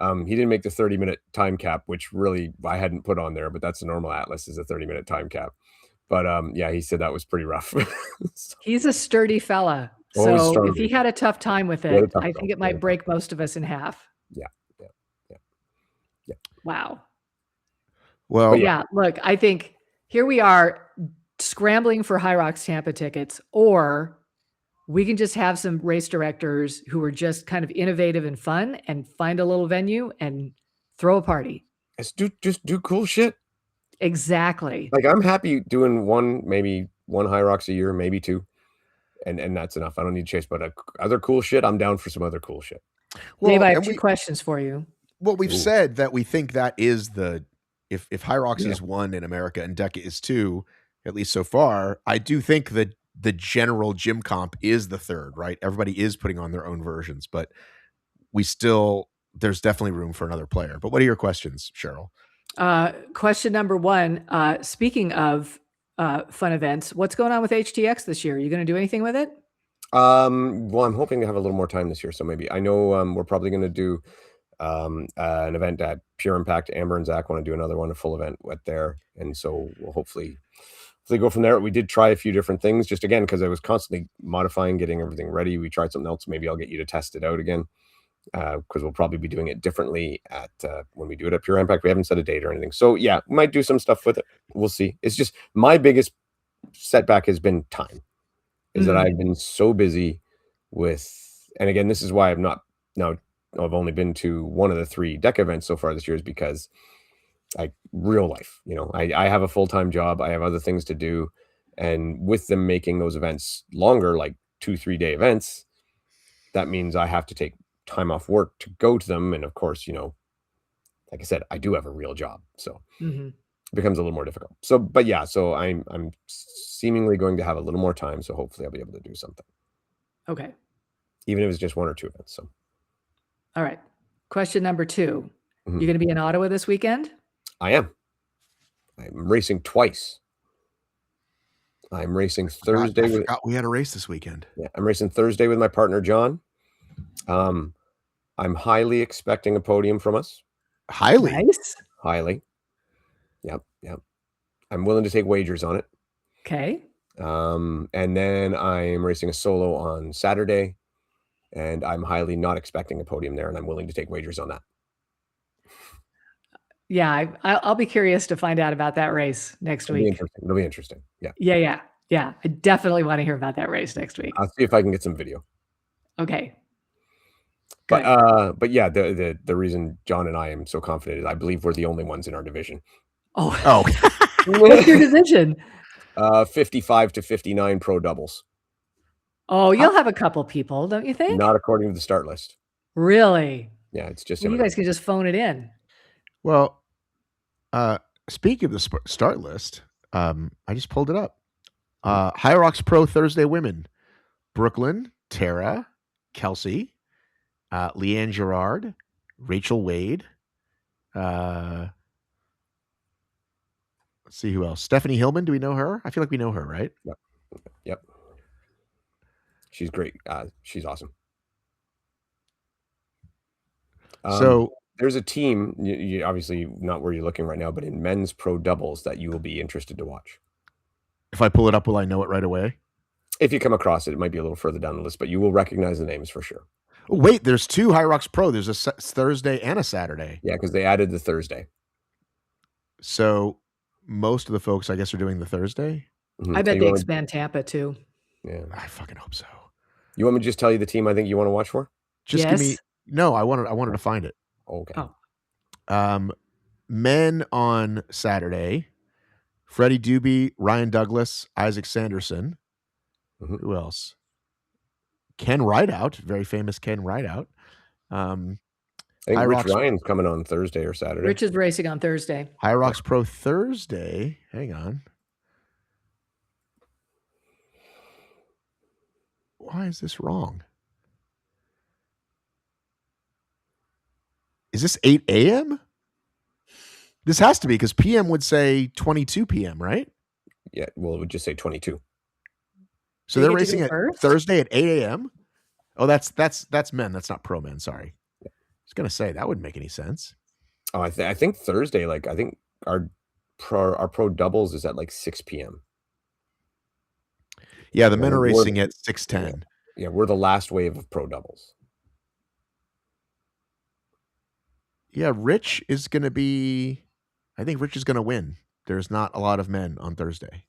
He didn't make the 30-minute time cap, which really I hadn't put on there, but that's the normal Atlas is a 30-minute time cap. But yeah, he said that was pretty rough. So, he's a sturdy fella. So if he had a tough time with it, I think it might break most of us in half. Yeah. Wow. Well, yeah, look, I think here we are scrambling for HYROX Tampa tickets, or we can just have some race directors who are just kind of innovative and fun and find a little venue and throw a party. Just do cool shit. Exactly. Like I'm happy doing maybe one HYROX a year, maybe two. And that's enough. I don't need to chase, but other cool shit, I'm down for some other cool shit. Well, Dave, I have two questions for you. Well, we've said that we think that is if HYROX is one in America and DEKA is two, at least so far, I do think that the general gym comp is the third, right? Everybody is putting on their own versions, but there's definitely room for another player. But what are your questions, Cheryl? Question number one, speaking of fun events, what's going on with HTX this year? Are you going to do anything with it? Well, I'm hoping to have a little more time this year. So maybe I know we're probably going to do an event at Pure Impact. Amber and Zach want to do another one, a full event there. And so we'll hopefully go from there. We did try a few different things just again, because I was constantly modifying, getting everything ready. We tried something else. Maybe I'll get you to test it out again. Because we'll probably be doing it differently at when we do it at Pure Impact. We haven't set a date or anything. So yeah, we might do some stuff with it. We'll see. It's just my biggest setback has been time. Is that I've been so busy with, and again, this is why I've only been to one of the 3 DEKA events so far this year, is because real life, I have a full-time job. I have other things to do. And with them making those events longer, like 2-3 day events, that means I have to take time off work to go to them. And of course, like I said, I do have a real job. So it becomes a little more difficult. So, but yeah, so I'm seemingly going to have a little more time. So hopefully I'll be able to do something. Okay. Even if it's just 1 or 2 events. So. All right. Question number 2. You're going to be in Ottawa this weekend? I am. I'm racing twice. I'm racing Thursday. I forgot we had a race this weekend. Yeah, I'm racing Thursday with my partner, John. I'm highly expecting a podium from us. Highly? Nice. Highly. Yep. I'm willing to take wagers on it. Okay. And then I'm racing a solo on Saturday, and I'm highly not expecting a podium there, and I'm willing to take wagers on that. Yeah, I'll be curious to find out about that race next week. It'll be interesting. Yeah. Yeah. I definitely want to hear about that race next week. I'll see if I can get some video. Okay. Good. But yeah, the reason John and I am so confident is I believe we're the only ones in our division. Oh. What's your division? 55 to 59 pro doubles. Oh, you'll have a couple people, don't you think? Not according to the start list. Really? Yeah, it's just you guys can just phone it in. Well, speaking of the start list, I just pulled it up. HYROX Pro Thursday women: Brooklyn, Tara, Kelsey, Leanne Gerard, Rachel Wade. Let's see who else. Stephanie Hillman. Do we know her? I feel like we know her, right? Yep. She's great. She's awesome. So there's a team, you obviously not where you're looking right now, but in men's pro doubles that you will be interested to watch. If I pull it up, will I know it right away? If you come across it, it might be a little further down the list, but you will recognize the names for sure. Oh, wait, there's two HYROX Pro. There's a Thursday and a Saturday. Yeah, because they added the Thursday. So most of the folks, I guess, are doing the Thursday. Mm-hmm. I bet they expand Tampa too. Yeah, I fucking hope so. You want me to just tell you the team I think you want to watch for? Just give me. No, I wanted to find it. Okay. Oh. Men on Saturday: Freddie Doobie, Ryan Douglas, Isaac Sanderson. Mm-hmm. Who else? Ken Rideout, very famous Ken Rideout. I think Rich Ryan's coming on Thursday or Saturday. Rich is racing on Thursday. HYROX Pro Thursday. Hang on. Why is this wrong? Is this 8 a.m.? This has to be because PM would say 22 p.m., right? Yeah, well, it would just say 22. So they're racing at Thursday at 8 a.m.? Oh, that's men. That's not pro men. Sorry. I was going to say, that wouldn't make any sense. Oh, I think Thursday, I think our pro doubles is at 6 p.m. Yeah, the men are racing at 6:10. Yeah, we're the last wave of pro doubles. Yeah, Rich is going to be... I think Rich is going to win. There's not a lot of men on Thursday.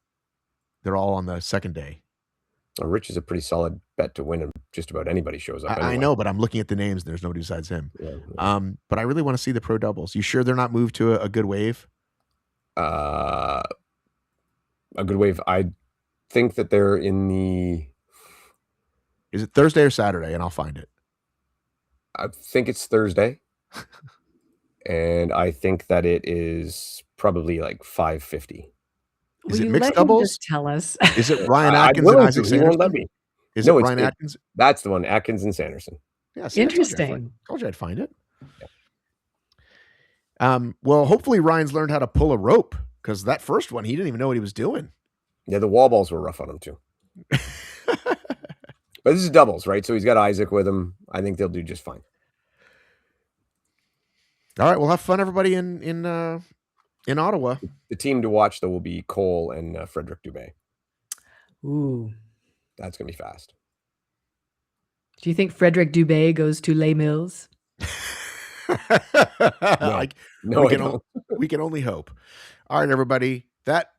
They're all on the second day. Well, Rich is a pretty solid bet to win if just about anybody shows up. I know, but I'm looking at the names. There's nobody besides him. Yeah. But I really want to see the pro doubles. You sure they're not moved to a good wave? A good wave. I think that they're in the... Is it Thursday or Saturday? And I'll find it. I think it's Thursday. And I think that it is probably 5:50. Is it mixed doubles? Just tell us. Is it Ryan Atkins and Isaac Sanderson? He won't let me. Is it Ryan Atkins? That's the one, Atkins and Sanderson. Yeah, see, interesting. I told you I'd find it. Yeah. Well, hopefully Ryan's learned how to pull a rope because that first one, he didn't even know what he was doing. Yeah, the wall balls were rough on him too. But this is doubles, right? So he's got Isaac with him. I think they'll do just fine. All right, we'll have fun, everybody, in Ottawa. The team to watch, though, will be Cole and Frederick Dubé. Ooh. That's going to be fast. Do you think Frederick Dubé goes to Les Mills? No, we can only hope. All right, everybody. That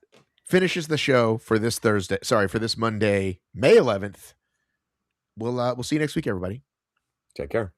finishes the show for this Thursday. Sorry, for this Monday, May 11th. We'll see you next week, everybody. Take care.